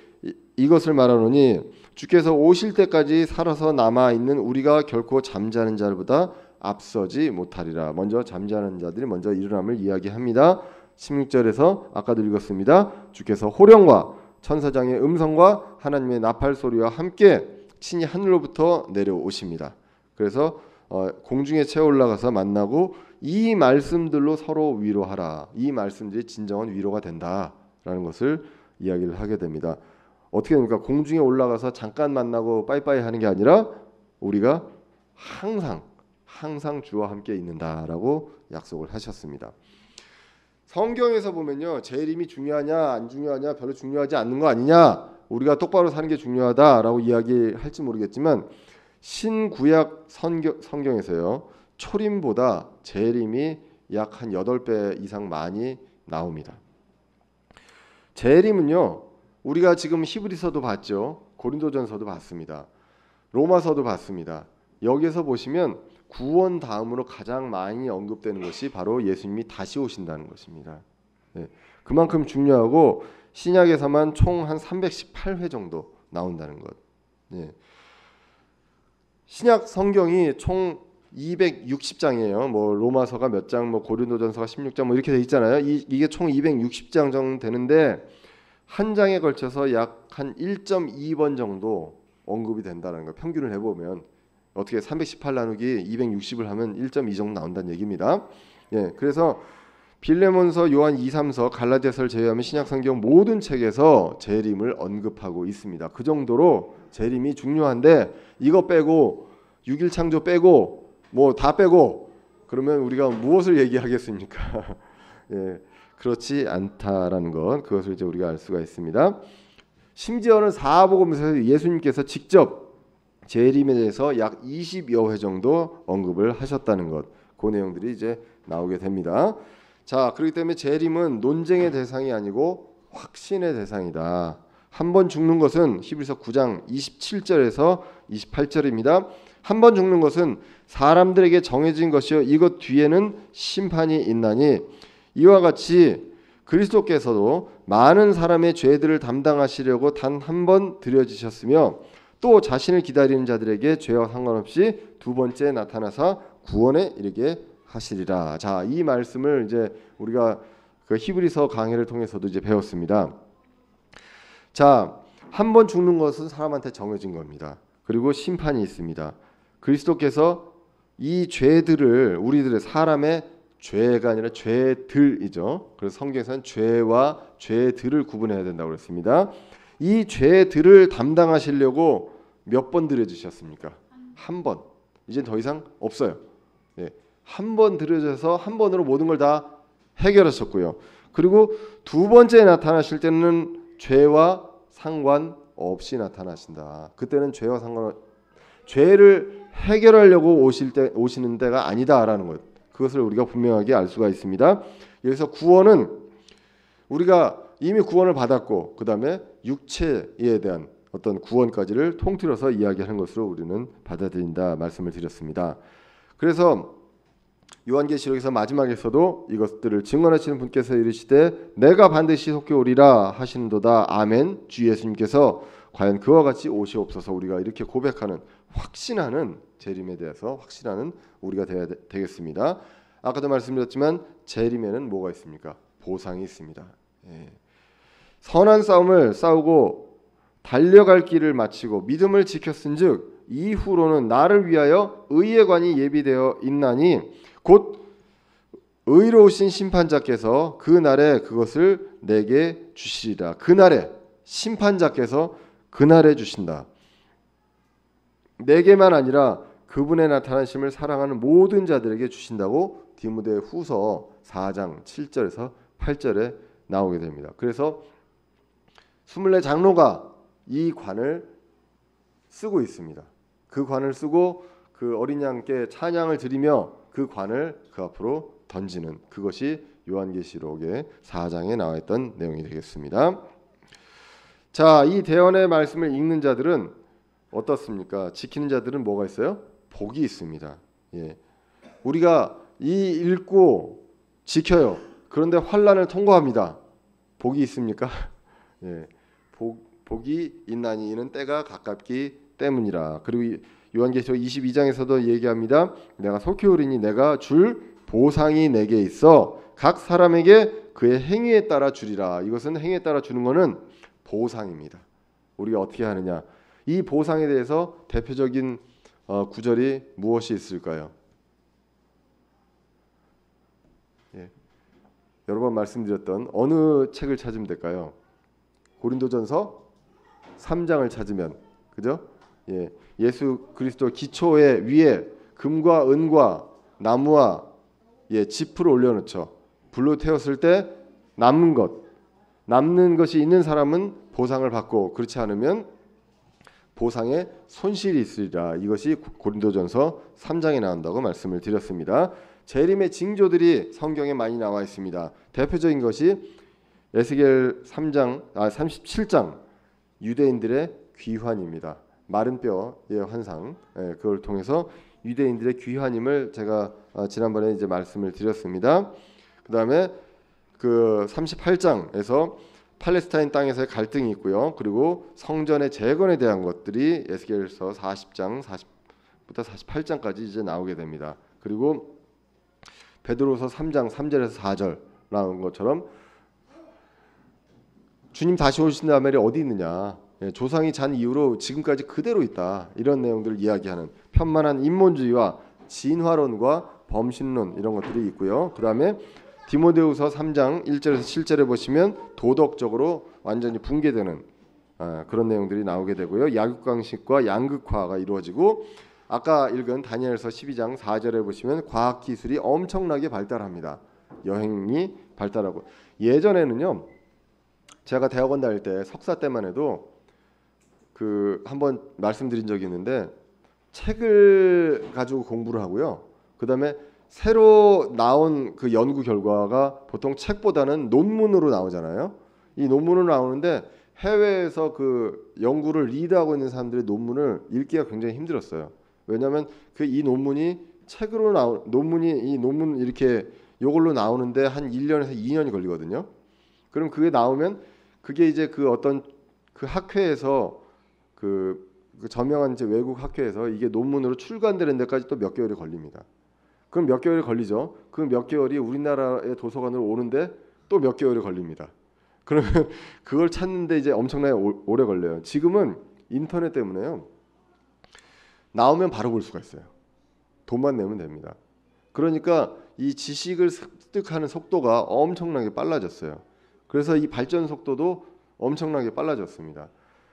이것을 말하노니 주께서 오실 때까지 살아서 남아 있는 우리가 결코 잠자는 자들보다 앞서지 못하리라. 먼저 잠자는 자들이 먼저 일어남을 이야기합니다. 16절에서 아까도 읽었습니다. 주께서 호령과 천사장의 음성과 하나님의 나팔 소리와 함께 친히 하늘로부터 내려오십니다. 그래서 공중에 채어 올라가서 만나고 이 말씀들로 서로 위로하라. 이 말씀들이 진정한 위로가 된다라는 것을 이야기를 하게 됩니다. 어떻게 됩니까? 공중에 올라가서 잠깐 만나고 빠이빠이 하는 게 아니라 우리가 항상 주와 함께 있는다라고 약속을 하셨습니다. 성경에서 보면요, 재림이 중요하냐 안 중요하냐 별로 중요하지 않는 거 아니냐, 우리가 똑바로 사는 게 중요하다라고 이야기할지 모르겠지만 신구약 성경에서요 초림보다 재림이 약 한 8배 이상 많이 나옵니다. 재림은요 우리가 지금 히브리서도 봤죠, 고린도전서도 봤습니다, 로마서도 봤습니다. 여기서 보시면 구원 다음으로 가장 많이 언급되는 것이 바로 예수님이 다시 오신다는 것입니다. 네, 그만큼 중요하고 신약에서만 총 한 318회 정도 나온다는 것. 네. 신약 성경이 총 260장이에요. 뭐 로마서가 몇 장, 뭐 고린도전서가 16장 뭐 이렇게 돼 있잖아요. 이게 총 260장 정도 되는데 한 장에 걸쳐서 약 한 1.2번 정도 언급이 된다는 거. 평균을 해보면 어떻게 318 나누기 260을 하면 1.2 정도 나온다는 얘기입니다. 예, 그래서 빌레몬서, 요한 2, 3서, 갈라디아서를 제외하면 신약 성경 모든 책에서 재림을 언급하고 있습니다. 그 정도로 재림이 중요한데 이거 빼고 6일 창조 빼고 뭐 다 빼고 그러면 우리가 무엇을 얘기하겠습니까? 예, 그렇지 않다라는 것, 그것을 이제 우리가 알 수가 있습니다. 심지어는 사복음서에서 예수님께서 직접 재림에 대해서 약 20여 회 정도 언급을 하셨다는 것, 그 내용들이 이제 나오게 됩니다. 자, 그렇기 때문에 재림은 논쟁의 대상이 아니고 확신의 대상이다. 한 번 죽는 것은 히브리서 9장 27절에서 28절입니다. 한 번 죽는 것은 사람들에게 정해진 것이요 이것 뒤에는 심판이 있나니 이와 같이 그리스도께서도 많은 사람의 죄들을 담당하시려고 단 한 번 드려지셨으며 또 자신을 기다리는 자들에게 죄와 상관없이 두 번째 나타나사 구원에 이르게 하시리라. 자, 이 말씀을 이제 우리가 그 히브리서 강해를 통해서도 이제 배웠습니다. 자, 한 번 죽는 것은 사람한테 정해진 겁니다. 그리고 심판이 있습니다. 그리스도께서 이 죄들을, 우리들의 사람의 죄가 아니라 죄들이죠. 그래서 성경에서는 죄와 죄들을 구분해야 된다고 그랬습니다. 이 죄들을 담당하시려고 몇 번 들여주셨습니까? 한 번. 이제 더 이상 없어요. 네. 한 번 들여져서 한 번으로 모든 걸 다 해결하셨고요. 그리고 두 번째 나타나실 때는 죄와 상관없이 나타나신다. 그때는 죄를 해결하려고 오시는 때가 아니다라는 것. 그것을 우리가 분명하게 알 수가 있습니다. 그래서 구원은 우리가 이미 구원을 받았고 그 다음에 육체에 대한 어떤 구원까지를 통틀어서 이야기하는 것으로 우리는 받아들인다 말씀을 드렸습니다. 그래서 요한계시록에서 마지막에서도 이것들을 증언하시는 분께서 이르시되 내가 반드시 속히 오리라 하시는도다. 아멘. 주 예수님께서 과연 그와 같이 오시옵소서. 우리가 이렇게 고백하는 확신하는 재림에 대해서 확신하는 우리가 되겠습니다. 아까도 말씀드렸지만 재림에는 뭐가 있습니까? 보상이 있습니다. 예. 선한 싸움을 싸우고 달려갈 길을 마치고 믿음을 지켰은즉 이후로는 나를 위하여 의의 관이 예비되어 있나니 곧 의로우신 심판자께서 그 날에 그것을 내게 주시리라. 그 날에 심판자께서 그 날에 주신다. 내게만 아니라 그분의 나타나심을 사랑하는 모든 자들에게 주신다고 디모데후서 4장 7절에서 8절에 나오게 됩니다. 그래서 24장로가 이 관을 쓰고 있습니다. 그 관을 쓰고 그 어린 양께 찬양을 드리며 그 관을 그 앞으로 던지는 그것이 요한계시록의 4장에 나와 있던 내용이 되겠습니다. 자, 이 대언의 말씀을 읽는 자들은 어떻습니까? 지키는 자들은 뭐가 있어요? 복이 있습니다. 예. 우리가 이 읽고 지켜요. 그런데 환난을 통과합니다. 복이 있습니까? 예. 복이 있나니 이는 때가 가깝기 때문이라. 그리고 요한계시록 22장에서도 얘기합니다. 내가 속히 오리니 내가 줄 보상이 내게 있어 각 사람에게 그의 행위에 따라 주리라. 이것은 행위에 따라 주는 것은 보상입니다. 우리가 어떻게 하느냐. 이 보상에 대해서 대표적인 구절이 무엇이 있을까요? 예. 여러 번 말씀드렸던 어느 책을 찾으면 될까요? 고린도전서 3장을 찾으면, 그죠? 예. 예수 그리스도 기초의 위에 금과 은과 나무와 짚을 올려놓죠. 불로 태웠을 때 남는 것이 있는 사람은 보상을 받고 그렇지 않으면 보상에 손실이 있으리라. 이것이 고린도전서 3장에 나온다고 말씀을 드렸습니다. 재림의 징조들이 성경에 많이 나와 있습니다. 대표적인 것이 에스겔 37장 유대인들의 귀환입니다. 마른 뼈의 환상, 그걸 통해서 유대인들의 귀환임을 제가 지난번에 이제 말씀을 드렸습니다. 그 다음에 그 38장에서 팔레스타인 땅에서의 갈등이 있고요. 그리고 성전의 재건에 대한 것들이 에스겔서 40장 40부터 48장까지 이제 나오게 됩니다. 그리고 베드로서 3장 3절에서 4절 나온 것처럼 주님 다시 오신 다음에 어디 있느냐. 조상이 잔 이후로 지금까지 그대로 있다. 이런 내용들을 이야기하는 편만한 인본주의와 진화론과 범신론 이런 것들이 있고요. 그 다음에 디모데후서 3장 1절에서 7절에 보시면 도덕적으로 완전히 붕괴되는 그런 내용들이 나오게 되고요. 약육강식과 양극화가 이루어지고 아까 읽은 다니엘서 12장 4절에 보시면 과학기술이 엄청나게 발달합니다. 여행이 발달하고 예전에는요. 제가 대학원 다닐 때 석사 때만 해도 그 한번 말씀드린 적이 있는데 책을 가지고 공부를 하고요. 그다음에 새로 나온 그 연구 결과가 보통 책보다는 논문으로 나오잖아요. 이 논문으로 나오는데 해외에서 그 연구를 리드하고 있는 사람들의 논문을 읽기가 굉장히 힘들었어요. 왜냐하면 그 이 논문이 책으로 이 논문 이렇게 요걸로 나오는데 한 1년에서 2년이 걸리거든요. 그럼 그게 나오면 그게 이제 그 어떤 그 학회에서 그 저명한 이제 외국 학회에서 이게 논문으로 출간되는 데까지 또 몇 개월이 걸립니다. 그럼 몇 개월이 걸리죠. 그 몇 개월이 우리나라의 도서관으로 오는데 또 몇 개월이 걸립니다. 그러면 그걸 찾는데 이제 엄청나게 오래 걸려요. 지금은 인터넷 때문에요. 나오면 바로 볼 수가 있어요. 돈만 내면 됩니다. 그러니까 이 지식을 습득하는 속도가 엄청나게 빨라졌어요. 그래서 이 발전 속도도 엄청나게 빨라졌습니다.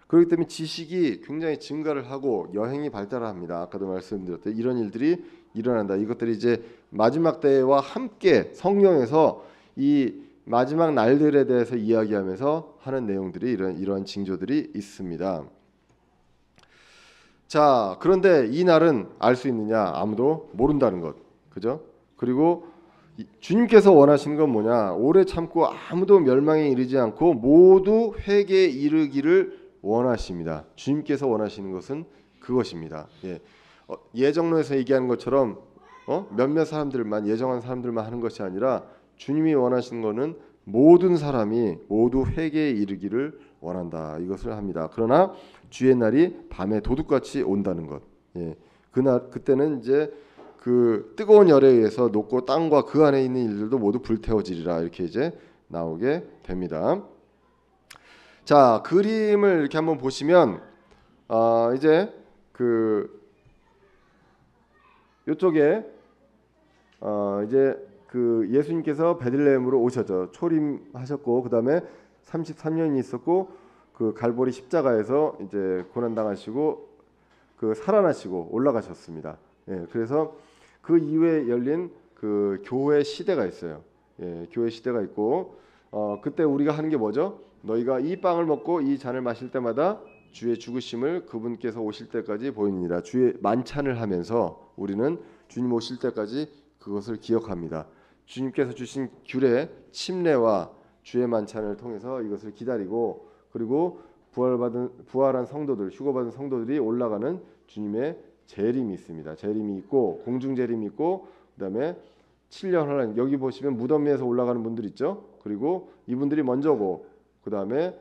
그렇기 때문에 지식이 굉장히 증가를 하고 여행이 발달합니다. 아까도 말씀드렸듯이 이런 일들이 일어난다. 이것들이 이제 마지막 때와 함께 성경에서 이 마지막 날들에 대해서 이야기하면서 하는 내용들이 이러한 징조들이 있습니다. 자, 그런데 이 날은 알 수 있느냐? 아무도 모른다는 것. 그죠? 그리고 주님께서 원하시는 건 뭐냐? 오래 참고 아무도 멸망에 이르지 않고 모두 회개에 이르기를 원하십니다. 주님께서 원하시는 것은 그것입니다. 예정론에서 얘기하는 것처럼 몇몇 사람들만, 예정한 사람들만 하는 것이 아니라 주님이 원하시는 것은 모든 사람이 모두 회개에 이르기를 원한다. 이것을 합니다. 그러나 주의 날이 밤에 도둑같이 온다는 것. 그때는 이제 그 뜨거운 열에 의해서 녹고 땅과 그 안에 있는 일들도 모두 불태워지리라. 이렇게 이제 나오게 됩니다. 자, 그림을 이렇게 한번 보시면 이제 그 이쪽에 이제 그 예수님께서 베들레헴으로 오셨죠. 초림하셨고 그다음에 33년이 있었고 그 갈보리 십자가에서 이제 고난 당하시고 그 살아나시고 올라가셨습니다. 그래서 그 이후에 열린 그 교회 시대가 있어요. 교회 시대가 있고 그때 우리가 하는 게 뭐죠? 너희가 이 빵을 먹고 이 잔을 마실 때마다 주의 죽으심을 그분께서 오실 때까지 보이니라. 주의 만찬을 하면서 우리는 주님 오실 때까지 그것을 기억합니다. 주님께서 주신 귤의 침례와 주의 만찬을 통해서 이것을 기다리고 그리고 부활한 성도들, 휴거받은 성도들이 올라가는 주님의 재림이 있습니다. 재림이 있고 공중 재림이 있고 그다음에 7년 환란, 여기 보시면 무덤 위에서 올라가는 분들 있죠. 그리고 이분들이 먼저고 그다음에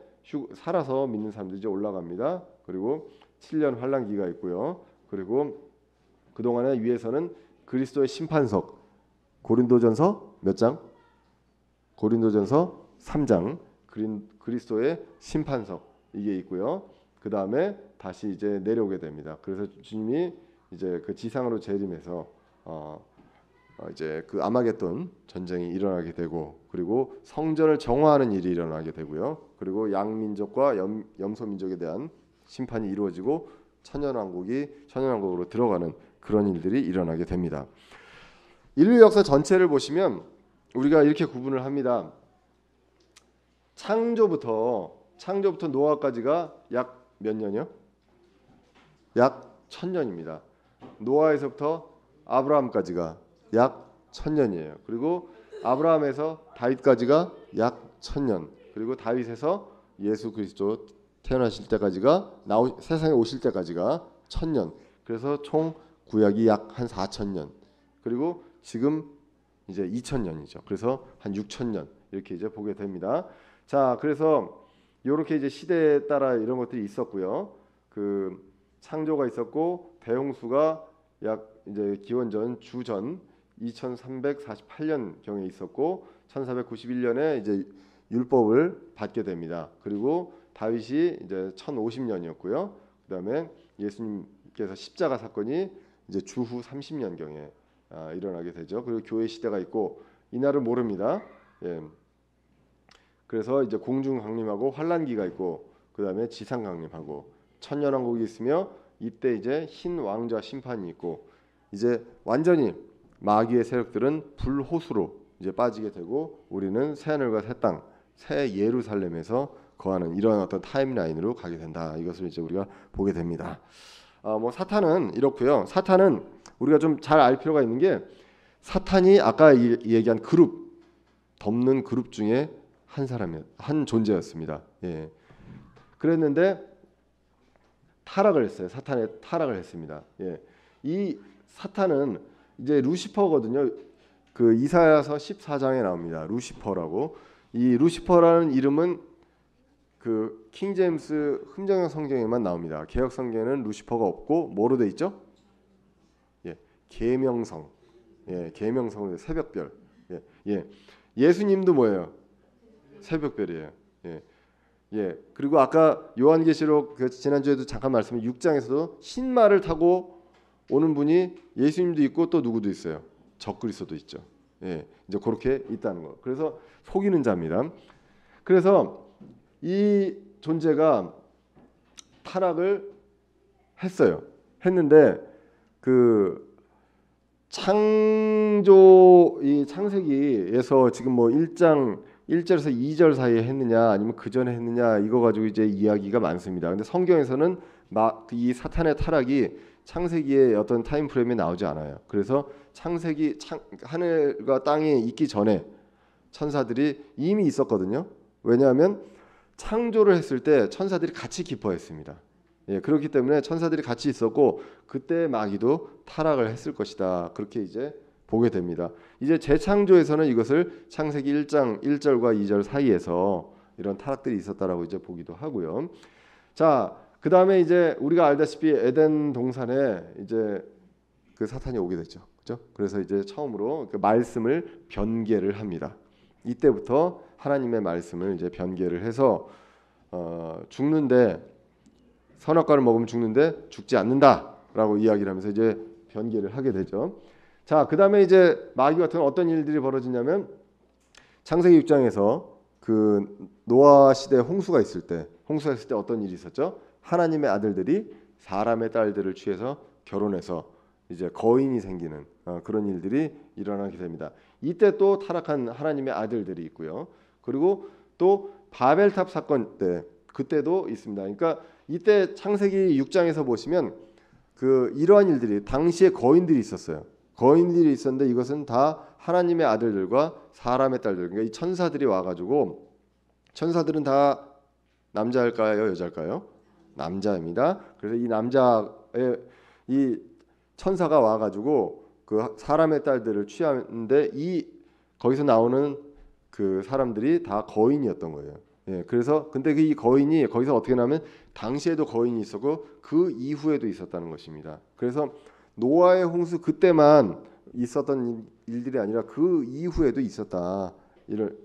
살아서 믿는 사람들이 이제 올라갑니다. 그리고 7년 환란기가 있고요. 그리고 그동안에 위에서는 그리스도의 심판석, 고린도전서 몇 장? 고린도전서 3장 그리스도의 심판석 이게 있고요. 그 다음에 다시 이제 내려오게 됩니다. 그래서 주님이 이제 그 지상으로 재림해서 이제 그 아마겟돈 전쟁이 일어나게 되고 그리고 성전을 정화하는 일이 일어나게 되고요. 그리고 양민족과 염소민족에 대한 심판이 이루어지고 천년왕국으로 들어가는 그런 일들이 일어나게 됩니다. 인류 역사 전체를 보시면 우리가 이렇게 구분을 합니다. 창조부터 노아까지가 약 몇 년이요? 약 1000년입니다. 노아에서부터 아브라함까지가 약 1000년이에요. 그리고 아브라함에서 다윗까지가 약 1000년. 그리고 다윗에서 예수 그리스도 태어나실 때까지가 세상에 오실 때까지가 1000년. 그래서 총 구약이 약 한 4000년. 그리고 지금 이제 2000년이죠. 그래서 한 6000년 이렇게 이제 보게 됩니다. 자, 그래서 이렇게 이제 시대에 따라 이런 것들이 있었고요. 그 창조가 있었고 대홍수가 약 이제 기원전 주전 2348년 경에 있었고 1491년에 이제 율법을 받게 됩니다. 그리고 다윗이 이제 1050년이었고요. 그다음에 예수님께서 십자가 사건이 이제 주후 30년 경에 일어나게 되죠. 그리고 교회 시대가 있고 이날은 모릅니다. 그래서 이제 공중 강림하고 환란기가 있고 그다음에 지상 강림하고 천년왕국이 있으며 이때 이제 흰 왕좌 심판이 있고 이제 완전히 마귀의 세력들은 불호수로 이제 빠지게 되고 우리는 새 하늘과 새 땅, 새 예루살렘에서 거하는 이런 어떤 타임라인으로 가게 된다. 이것을 이제 우리가 보게 됩니다. 뭐 사탄은 이렇고요. 사탄은 우리가 좀 잘 알 필요가 있는 게 사탄이 아까 얘기한 그룹 덮는 그룹 중에 한 존재였습니다. 그랬는데 타락을 했어요. 사탄이 타락을 했습니다. 이 사탄은 이제 루시퍼거든요. 그 이사야서 14장에 나옵니다. 루시퍼라고. 이 루시퍼라는 이름은 그 킹제임스 흠정형 성경에만 나옵니다. 개역 성경에는 루시퍼가 없고 뭐로 돼 있죠? 계명성. 계명성으로 새벽별. 예수님도 뭐예요? 새벽별이에요. 그리고 아까 요한계시록 그 지난주에도 잠깐 말씀을 6장에서도 흰말을 타고 오는 분이 예수님도 있고 또 누구도 있어요. 적그리스도도 있죠. 이제 그렇게 있다는 거. 그래서 속이는 자입니다. 그래서 이 존재가 타락을 했어요. 했는데 그 이 창세기에서 지금 뭐 1장 1절에서 2절 사이에 했느냐 아니면 그 전에 했느냐 이거 가지고 이제 이야기가 많습니다. 근데 성경에서는 이 사탄의 타락이 창세기의 어떤 타임 프레임에 나오지 않아요. 그래서 창세기 하늘과 땅이 있기 전에 천사들이 이미 있었거든요. 왜냐하면 창조를 했을 때 천사들이 같이 기뻐했습니다. 예, 그렇기 때문에 천사들이 같이 있었고 그때 마귀도 타락을 했을 것이다. 그렇게 이제 보게 됩니다. 이제 재창조에서는 이것을 창세기 1장 1절과 2절 사이에서 이런 타락들이 있었다라고 이제 보기도 하고요. 자, 그다음에 이제 우리가 알다시피 에덴 동산에 이제 그 사탄이 오게 됐죠. 그렇죠? 그래서 이제 처음으로 그 말씀을 변개를 합니다. 이때부터 하나님의 말씀을 이제 변개를 해서 죽는데 선악과를 먹으면 죽는데 죽지 않는다라고 이야기를 하면서 이제 변개를 하게 되죠. 자, 그다음에 이제 마귀 같은 어떤 일들이 벌어지냐면 창세기 6장에서 그 노아 시대 홍수가 있을 때 어떤 일이 있었죠? 하나님의 아들들이 사람의 딸들을 취해서 결혼해서 이제 거인이 생기는 그런 일들이 일어나게 됩니다. 이때 또 타락한 하나님의 아들들이 있고요. 그리고 또 바벨탑 사건 때 그때도 있습니다. 그러니까 이때 창세기 6장에서 보시면 그 이러한 일들이 당시에 거인들이 있었어요. 거인들이 있었는데 이것은 다 하나님의 아들들과 사람의 딸들, 그러니까 이 천사들이 와가지고 천사들은 다 남자일까요, 여자일까요? 남자입니다. 그래서 이 남자의 이 천사가 와가지고 그 사람의 딸들을 취하는데 이 거기서 나오는 그 사람들이 다 거인이었던 거예요. 예, 그래서 근데 그 이 거인이 거기서 어떻게 나면 당시에도 거인이 있었고 그 이후에도 있었다는 것입니다. 그래서 노아의 홍수 그때만 있었던 일들이 아니라 그 이후에도 있었다.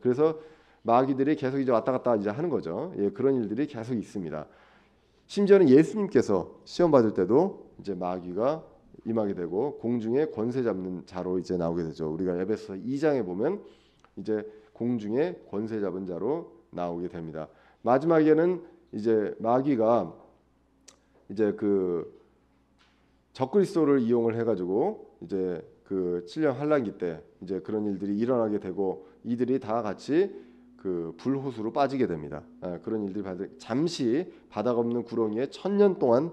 그래서 마귀들이 계속 이제 왔다 갔다 이제 하는 거죠. 예, 그런 일들이 계속 있습니다. 심지어는 예수님께서 시험 받을 때도 이제 마귀가 임하게 되고 공중에 권세 잡는 자로 이제 나오게 되죠. 우리가 에베소 2장에 보면 이제 공중에 권세 잡은 자로 나오게 됩니다. 마지막에는 이제 마귀가 이제 그 적그리스도를 이용을 해가지고 이제 그 7년 환란기 때 이제 그런 일들이 일어나게 되고 이들이 다 같이 그 불호수로 빠지게 됩니다. 그런 일들이 잠시 바다가 없는 구렁이에 1000년 동안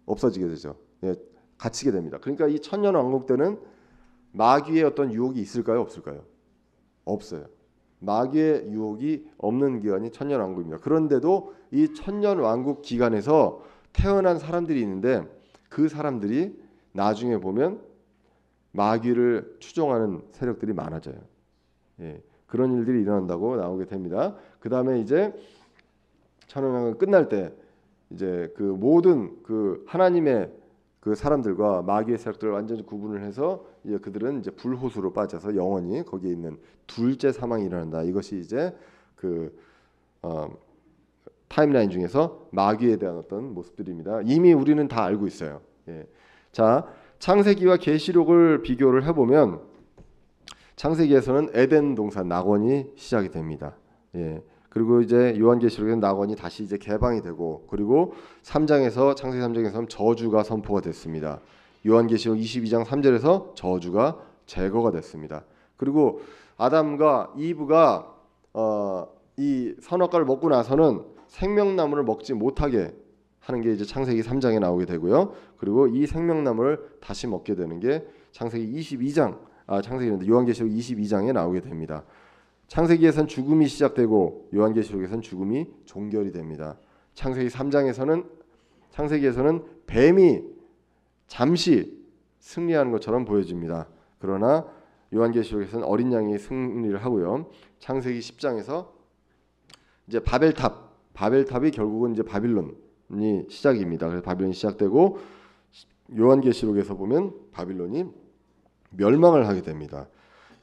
없어지게 되죠. 예, 갇히게 됩니다. 그러니까 이 1000년 왕국 때는 마귀의 어떤 유혹이 있을까요, 없을까요? 없어요. 마귀의 유혹이 없는 기간이 1000년 왕국입니다. 그런데도 이 1000년 왕국 기간에서 태어난 사람들이 있는데 그 사람들이 나중에 보면 마귀를 추종하는 세력들이 많아져요. 예, 그런 일들이 일어난다고 나오게 됩니다. 그 다음에 이제 천년왕국 끝날 때 이제 그 모든 그 하나님의 그 사람들과 마귀의 세력들을 완전히 구분을 해서 이제 그들은 이제 불호수로 빠져서 영원히 거기에 있는 둘째 사망이 일어난다. 이것이 이제 그 타임라인 중에서 마귀에 대한 어떤 모습들입니다. 이미 우리는 다 알고 있어요. 예. 자, 창세기와 계시록을 비교를 해보면 창세기에서는 에덴 동산 낙원이 시작이 됩니다. 예. 그리고 이제 요한계시록에는 낙원이 다시 이제 개방이 되고 그리고 3장에서 창세기 3장에서는 저주가 선포가 됐습니다. 요한계시록 22장 3절에서 저주가 제거가 됐습니다. 그리고 아담과 이브가 이 선악과를 먹고 나서는 생명나무를 먹지 못하게 하는 게 이제 창세기 3장에 나오게 되고요. 그리고 이 생명나무를 다시 먹게 되는 게 창세기 22장, 창세기는 요한계시록 22장에 나오게 됩니다. 창세기에선 죽음이 시작되고 요한계시록에선 죽음이 종결이 됩니다. 창세기 3장에서는 창세기에서는 뱀이 잠시 승리하는 것처럼 보여집니다. 그러나 요한계시록에서는 어린 양이 승리를 하고요. 창세기 10장에서 이제 바벨탑이 결국은 이제 바빌론이 시작입니다. 그래서 바빌론이 시작되고 요한계시록에서 보면 바빌론이 멸망을 하게 됩니다.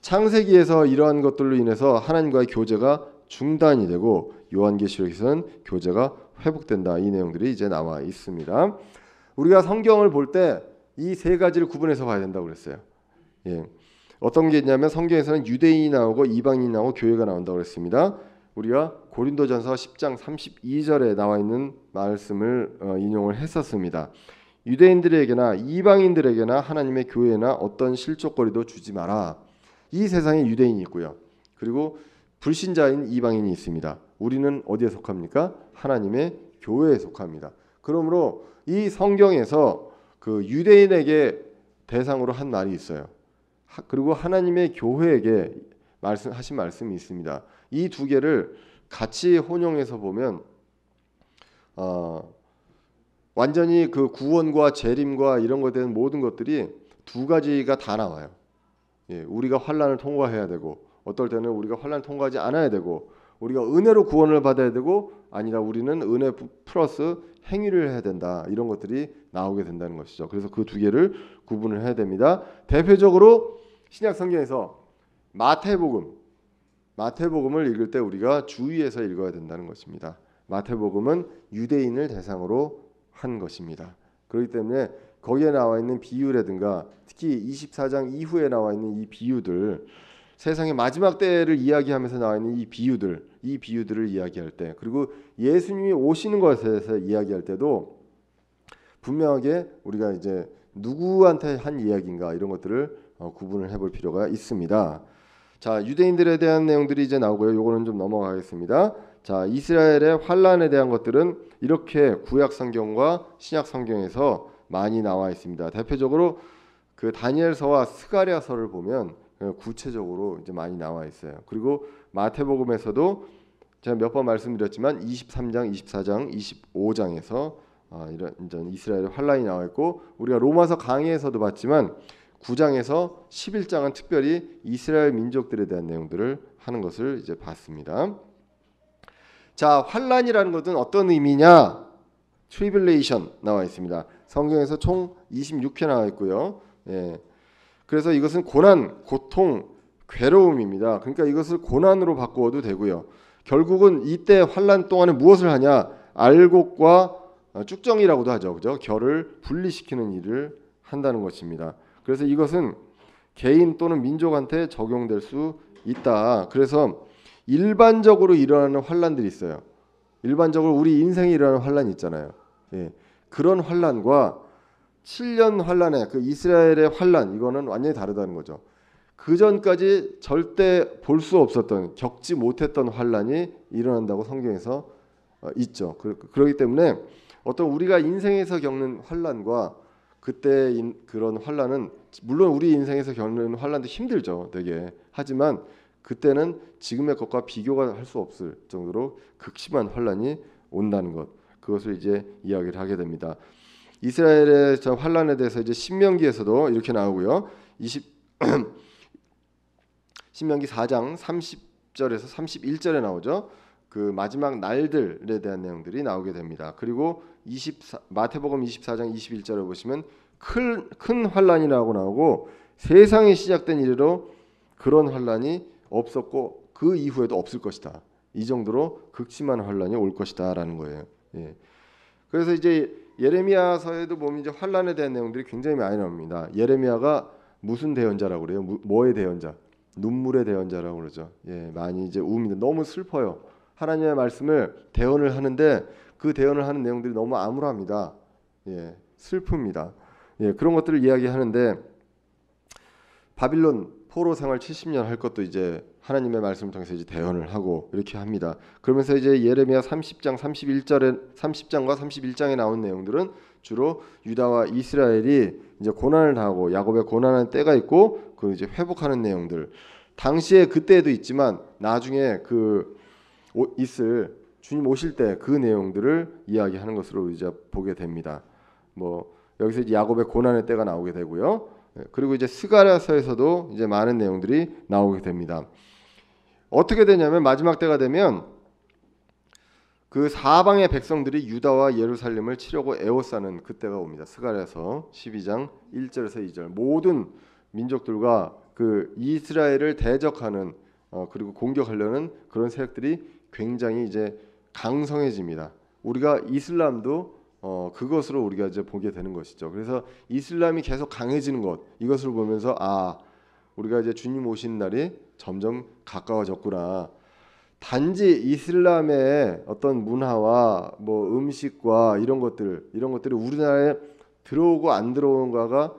창세기에서 이러한 것들로 인해서 하나님과의 교제가 중단이 되고 요한계시록에서는 교제가 회복된다. 이 내용들이 이제 나와 있습니다. 우리가 성경을 볼 때 이 세 가지를 구분해서 봐야 된다고 그랬어요. 예. 어떤 게 있냐면 성경에서는 유대인이 나오고 이방인이 나오고 교회가 나온다고 그랬습니다. 우리가 고린도전서 10장 32절에 나와 있는 말씀을 인용을 했었습니다. 유대인들에게나 이방인들에게나 하나님의 교회나 어떤 실족거리도 주지 마라. 이 세상에 유대인이 있고요. 그리고 불신자인 이방인이 있습니다. 우리는 어디에 속합니까? 하나님의 교회에 속합니다. 그러므로 이 성경에서 그 유대인에게 대상으로 한 말이 있어요. 그리고 하나님의 교회에게 하신 말씀이 있습니다. 이 두 개를 같이 혼용해서 보면 완전히 그 구원과 재림과 이런 것에 대한 모든 것들이 두 가지가 다 나와요. 예, 우리가 환난을 통과해야 되고 어떨 때는 우리가 환난을 통과하지 않아야 되고 우리가 은혜로 구원을 받아야 되고 아니라 우리는 은혜 플러스 행위를 해야 된다. 이런 것들이 나오게 된다는 것이죠. 그래서 그 두 개를 구분을 해야 됩니다. 대표적으로 신약 성경에서 마태복음을 읽을 때 우리가 주의해서 읽어야 된다는 것입니다. 마태복음은 유대인을 대상으로 한 것입니다. 그렇기 때문에 거기에 나와 있는 비유라든가 특히 24장 이후에 나와 있는 이 비유들, 세상의 마지막 때를 이야기하면서 나와 있는 이 비유들을 이야기할 때, 그리고 예수님이 오시는 것에 대해서 이야기할 때도 분명하게 우리가 이제 누구한테 한 이야기인가 이런 것들을 구분을 해볼 필요가 있습니다. 자, 유대인들에 대한 내용들이 이제 나오고요. 요거는 좀 넘어가겠습니다. 자, 이스라엘의 환란에 대한 것들은 이렇게 구약 성경과 신약 성경에서 많이 나와 있습니다. 대표적으로 그 다니엘서와 스가랴서를 보면 구체적으로 이제 많이 나와 있어요. 그리고 마태복음에서도 제가 몇 번 말씀드렸지만 23장, 24장, 25장에서 이런 이스라엘의 환란이 나와 있고 우리가 로마서 강의에서도 봤지만 9장에서 11장은 특별히 이스라엘 민족들에 대한 내용들을 하는 것을 이제 봤습니다. 자, 환란이라는 것은 어떤 의미냐? 트리블레이션 나와 있습니다. 성경에서 총 26회 나와 있고요. 예. 그래서 이것은 고난, 고통, 괴로움입니다. 그러니까 이것을 고난으로 바꾸어도 되고요. 결국은 이때 환란 동안에 무엇을 하냐? 알곡과 쭉정이라고도 하죠. 그죠? 결을 분리시키는 일을 한다는 것입니다. 그래서 이것은 개인 또는 민족한테 적용될 수 있다. 그래서 일반적으로 일어나는 환란들이 있어요. 일반적으로 우리 인생에 일어나는 환란이 있잖아요. 예. 그런 환란과 7년 환란의 그 이스라엘의 환란, 이거는 완전히 다르다는 거죠. 그 전까지 절대 볼 수 없었던, 겪지 못했던 환란이 일어난다고 성경에서 있죠. 그렇기 때문에 어떤 우리가 인생에서 겪는 환란과 그때 그런 환란은 물론 우리 인생에서 겪는 환란도 힘들죠, 되게. 하지만 그때는 지금의 것과 비교가 할 수 없을 정도로 극심한 환란이 온다는 것, 그것을 이제 이야기를 하게 됩니다. 이스라엘의 저 환란에 대해서 이제 신명기에서도 이렇게 나오고요. 신명기 4장 30절에서 31절에 나오죠. 그 마지막 날들에 대한 내용들이 나오게 됩니다. 그리고 마태복음 24장 21절에 보시면 큰 환란이라고 나오고 세상이 시작된 이래로 그런 환란이 없었고 그 이후에도 없을 것이다. 이 정도로 극심한 환란이 올 것이다라는 거예요. 예. 그래서 이제 예레미야서에도 보면 이제 환란에 대한 내용들이 굉장히 많이 나옵니다. 예레미야가 무슨 대언자라고 그래요? 뭐의 대언자? 눈물의 대언자라고 그러죠. 예, 많이 이제 웁니다. 너무 슬퍼요. 하나님의 말씀을 대언을 하는데 그 대언을 하는 내용들이 너무 암울합니다. 예, 슬픕니다. 예, 그런 것들을 이야기하는데 바빌론 포로 생활 70년 할 것도 이제 하나님의 말씀을 통해서 이제 대언을 하고 이렇게 합니다. 그러면서 이제 예레미야 30장과 31장에 나온 내용들은 주로 유다와 이스라엘이 이제 고난을 당하고 야곱의 고난한 때가 있고 그 이제 회복하는 내용들. 당시에 그때도 있지만 나중에 있을 주님 오실 때 그 내용들을 이야기하는 것으로 이제 보게 됩니다. 뭐 여기서 이제 야곱의 고난의 때가 나오게 되고요. 그리고 이제 스가랴서에서도 이제 많은 내용들이 나오게 됩니다. 어떻게 되냐면 마지막 때가 되면 그 사방의 백성들이 유다와 예루살렘을 치려고 애워싸는 그때가 옵니다. 스가랴서 12장 1절에서 2절. 모든 민족들과 그 이스라엘을 대적하는 그리고 공격하려는 그런 세력들이 굉장히 이제 강성해집니다. 우리가 이슬람도 그것으로 우리가 이제 보게 되는 것이죠. 그래서 이슬람이 계속 강해지는 것, 이것을 보면서 우리가 이제 주님 오신 날이 점점 가까워졌구나. 단지 이슬람의 어떤 문화와 뭐 음식과 이런 것들이 우리나라에 들어오고 안 들어오는가가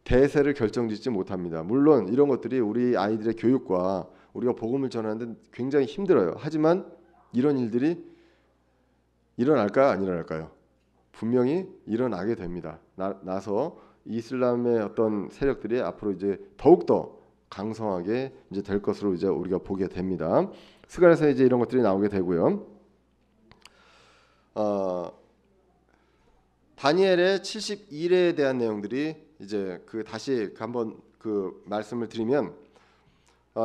대세를 결정짓지 못합니다. 물론 이런 것들이 우리 아이들의 교육과 우리가 복음을 전하는데 굉장히 힘들어요. 하지만 이런 일들이 일어날까요? 안 일어날까요? 분명히 일어나게 됩니다. 나서 이슬람의 어떤 세력들이 앞으로 이제 더욱더 강성하게 이제 될 것으로 이제 우리가 보게 됩니다. 스가랴서 이제 이런 것들이 나오게 되고요. 다니엘의 71회에 대한 내용들이 이제 다시 한번 말씀을 드리면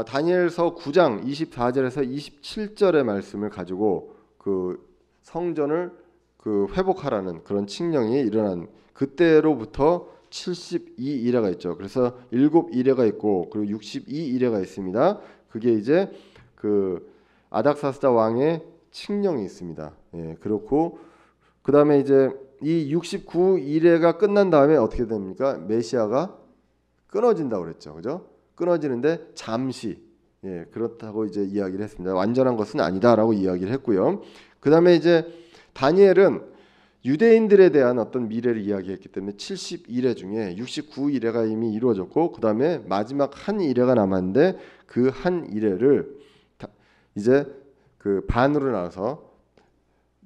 다니엘서 9장 24절에서 27절의 말씀을 가지고 성전을 회복하라는 그런 칙령이 일어난 그때로부터 72일회가 있죠. 그래서 7일회가 있고 그리고 62일회가 있습니다. 그게 이제 아닥사스다 왕의 칙령이 있습니다. 예, 그렇고 그 다음에 이제 이 69일회가 끝난 다음에 어떻게 됩니까? 메시아가 끊어진다고 그랬죠, 그죠? 끊어지는데 잠시, 예, 그렇다고 이제 이야기를 했습니다. 완전한 것은 아니다라고 이야기를 했고요. 그 다음에 이제 다니엘은 유대인들에 대한 어떤 미래를 이야기했기 때문에 71회 중에 69일회가 이미 이루어졌고 그 다음에 마지막 한 일회가 남았는데 그 한 일회를 이제 반으로 나눠서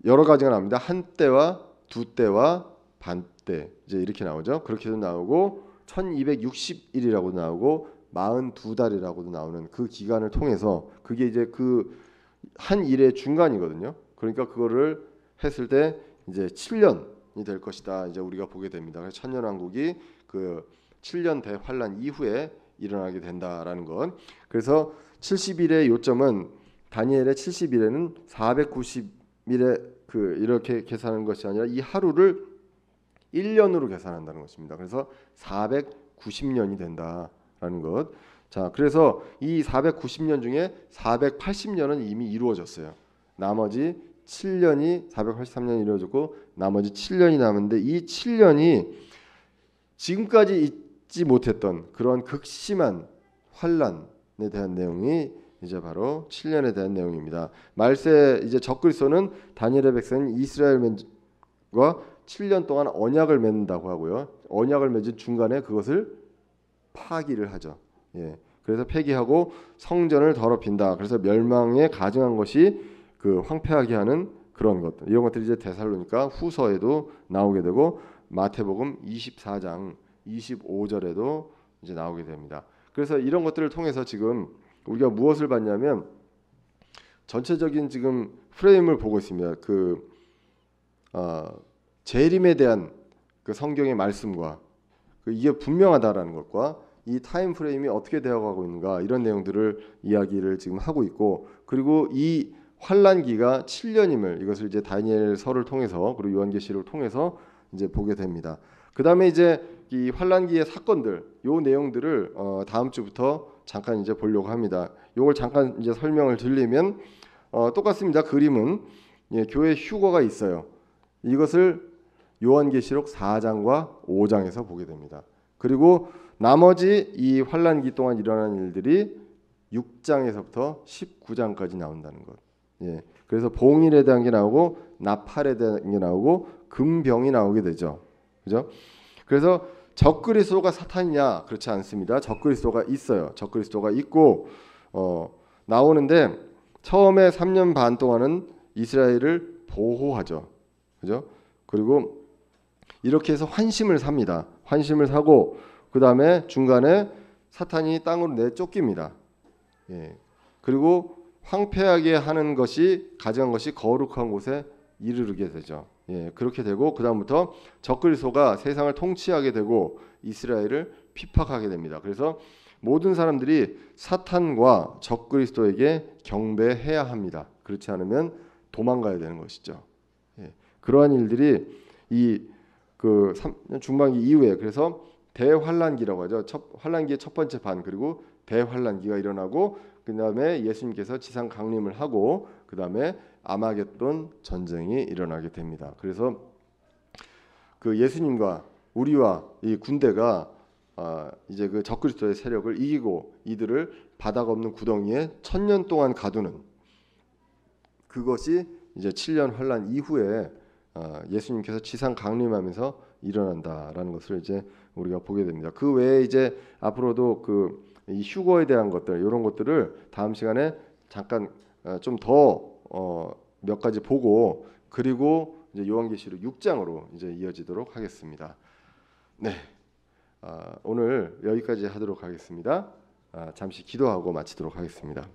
여러 가지가 나옵니다. 한 때와 두 때와 반 때 이제 이렇게 나오죠. 그렇게도 나오고 1260일이라고 나오고 42달이라고도 나오는 그 기간을 통해서 그게 이제 한 일의 중간이거든요. 그러니까 그거를 했을 때 이제 7년이 될 것이다. 이제 우리가 보게 됩니다. 그래서 천년왕국이 7년 대환란 이후에 일어나게 된다라는 것. 그래서 70일의 요점은 다니엘의 70일에는 490일에 이렇게 계산하는 것이 아니라 이 하루를 1년으로 계산한다는 것입니다. 그래서 490년이 된다라는 것. 자, 그래서 이 490년 중에 480년은 이미 이루어졌어요. 나머지 7년이 483년이 이루어졌고 나머지 7년이 남은데 이 7년이 지금까지 잊지 못했던 그런 극심한 환란에 대한 내용이 이제 바로 7년에 대한 내용입니다. 말세 이제 적그리스도는 다니엘의 백성인 이스라엘과 7년 동안 언약을 맺는다고 하고요. 언약을 맺은 중간에 그것을 파기를 하죠. 예. 그래서 폐기하고 성전을 더럽힌다. 그래서 멸망에 가증한 것이 황폐하게 하는 그런 것. 이런 것들이 이제 데살로니가 후서에도 나오게 되고 마태복음 24장 25절에도 이제 나오게 됩니다. 그래서 이런 것들을 통해서 지금 우리가 무엇을 봤냐면 전체적인 지금 프레임을 보고 있습니다. 재림에 대한 성경의 말씀과 이게 분명하다라는 것과 이 타임 프레임이 어떻게 되어가고 있는가 이런 내용들을 이야기를 지금 하고 있고 그리고 이 환란기가 7년임을 이것을 이제 다니엘서를 통해서 그리고 요한계시록을 통해서 이제 보게 됩니다. 그 다음에 이제 이 환란기의 사건들, 요 내용들을 다음 주부터 잠깐 이제 보려고 합니다. 요걸 잠깐 이제 설명을 드리면 똑같습니다. 그림은 교회 휴거가 있어요. 이것을 요한계시록 4장과 5장에서 보게 됩니다. 그리고 나머지 이 환란기 동안 일어난 일들이 6장에서부터 19장까지 나온다는 것. 예. 그래서 봉인에 대한 게 나오고 나팔에 대한 게 나오고 금병이 나오게 되죠. 그죠? 그래서 적그리스도가 사탄이냐? 그렇지 않습니다. 적그리스도가 있어요. 적그리스도가 있고 나오는데 처음에 3년 반 동안은 이스라엘을 보호하죠. 그죠? 그리고 이렇게 해서 환심을 삽니다. 환심을 사고 그 다음에 중간에 사탄이 땅으로 내쫓깁니다. 예. 그리고 황폐하게 하는 것이 가져간 것이 거룩한 곳에 이르게 되죠. 예, 그렇게 되고 그 다음부터 적그리스도가 세상을 통치하게 되고 이스라엘을 핍박하게 됩니다. 그래서 모든 사람들이 사탄과 적그리스도에게 경배해야 합니다. 그렇지 않으면 도망가야 되는 것이죠. 예, 그러한 일들이 이 3년 중반기 이후에 그래서 대환란기라고 하죠. 환란기의 첫 번째 반 그리고 대환란기가 일어나고 그 다음에 예수님께서 지상 강림을 하고 그 다음에 아마겟돈 전쟁이 일어나게 됩니다. 그래서 예수님과 우리와 이 군대가 이제 적그리스도의 세력을 이기고 이들을 바닥 없는 구덩이에 1000년 동안 가두는 그것이 이제 7년 환란 이후에 예수님께서 지상 강림하면서 일어난다라는 것을 이제 우리가 보게 됩니다. 그 외에 이제 앞으로도 이 휴거에 대한 것들 이런 것들을 다음 시간에 잠깐 좀 더 몇 가지 보고 그리고 이제 요한계시록 6장으로 이제 이어지도록 하겠습니다. 네, 오늘 여기까지 하도록 하겠습니다. 잠시 기도하고 마치도록 하겠습니다.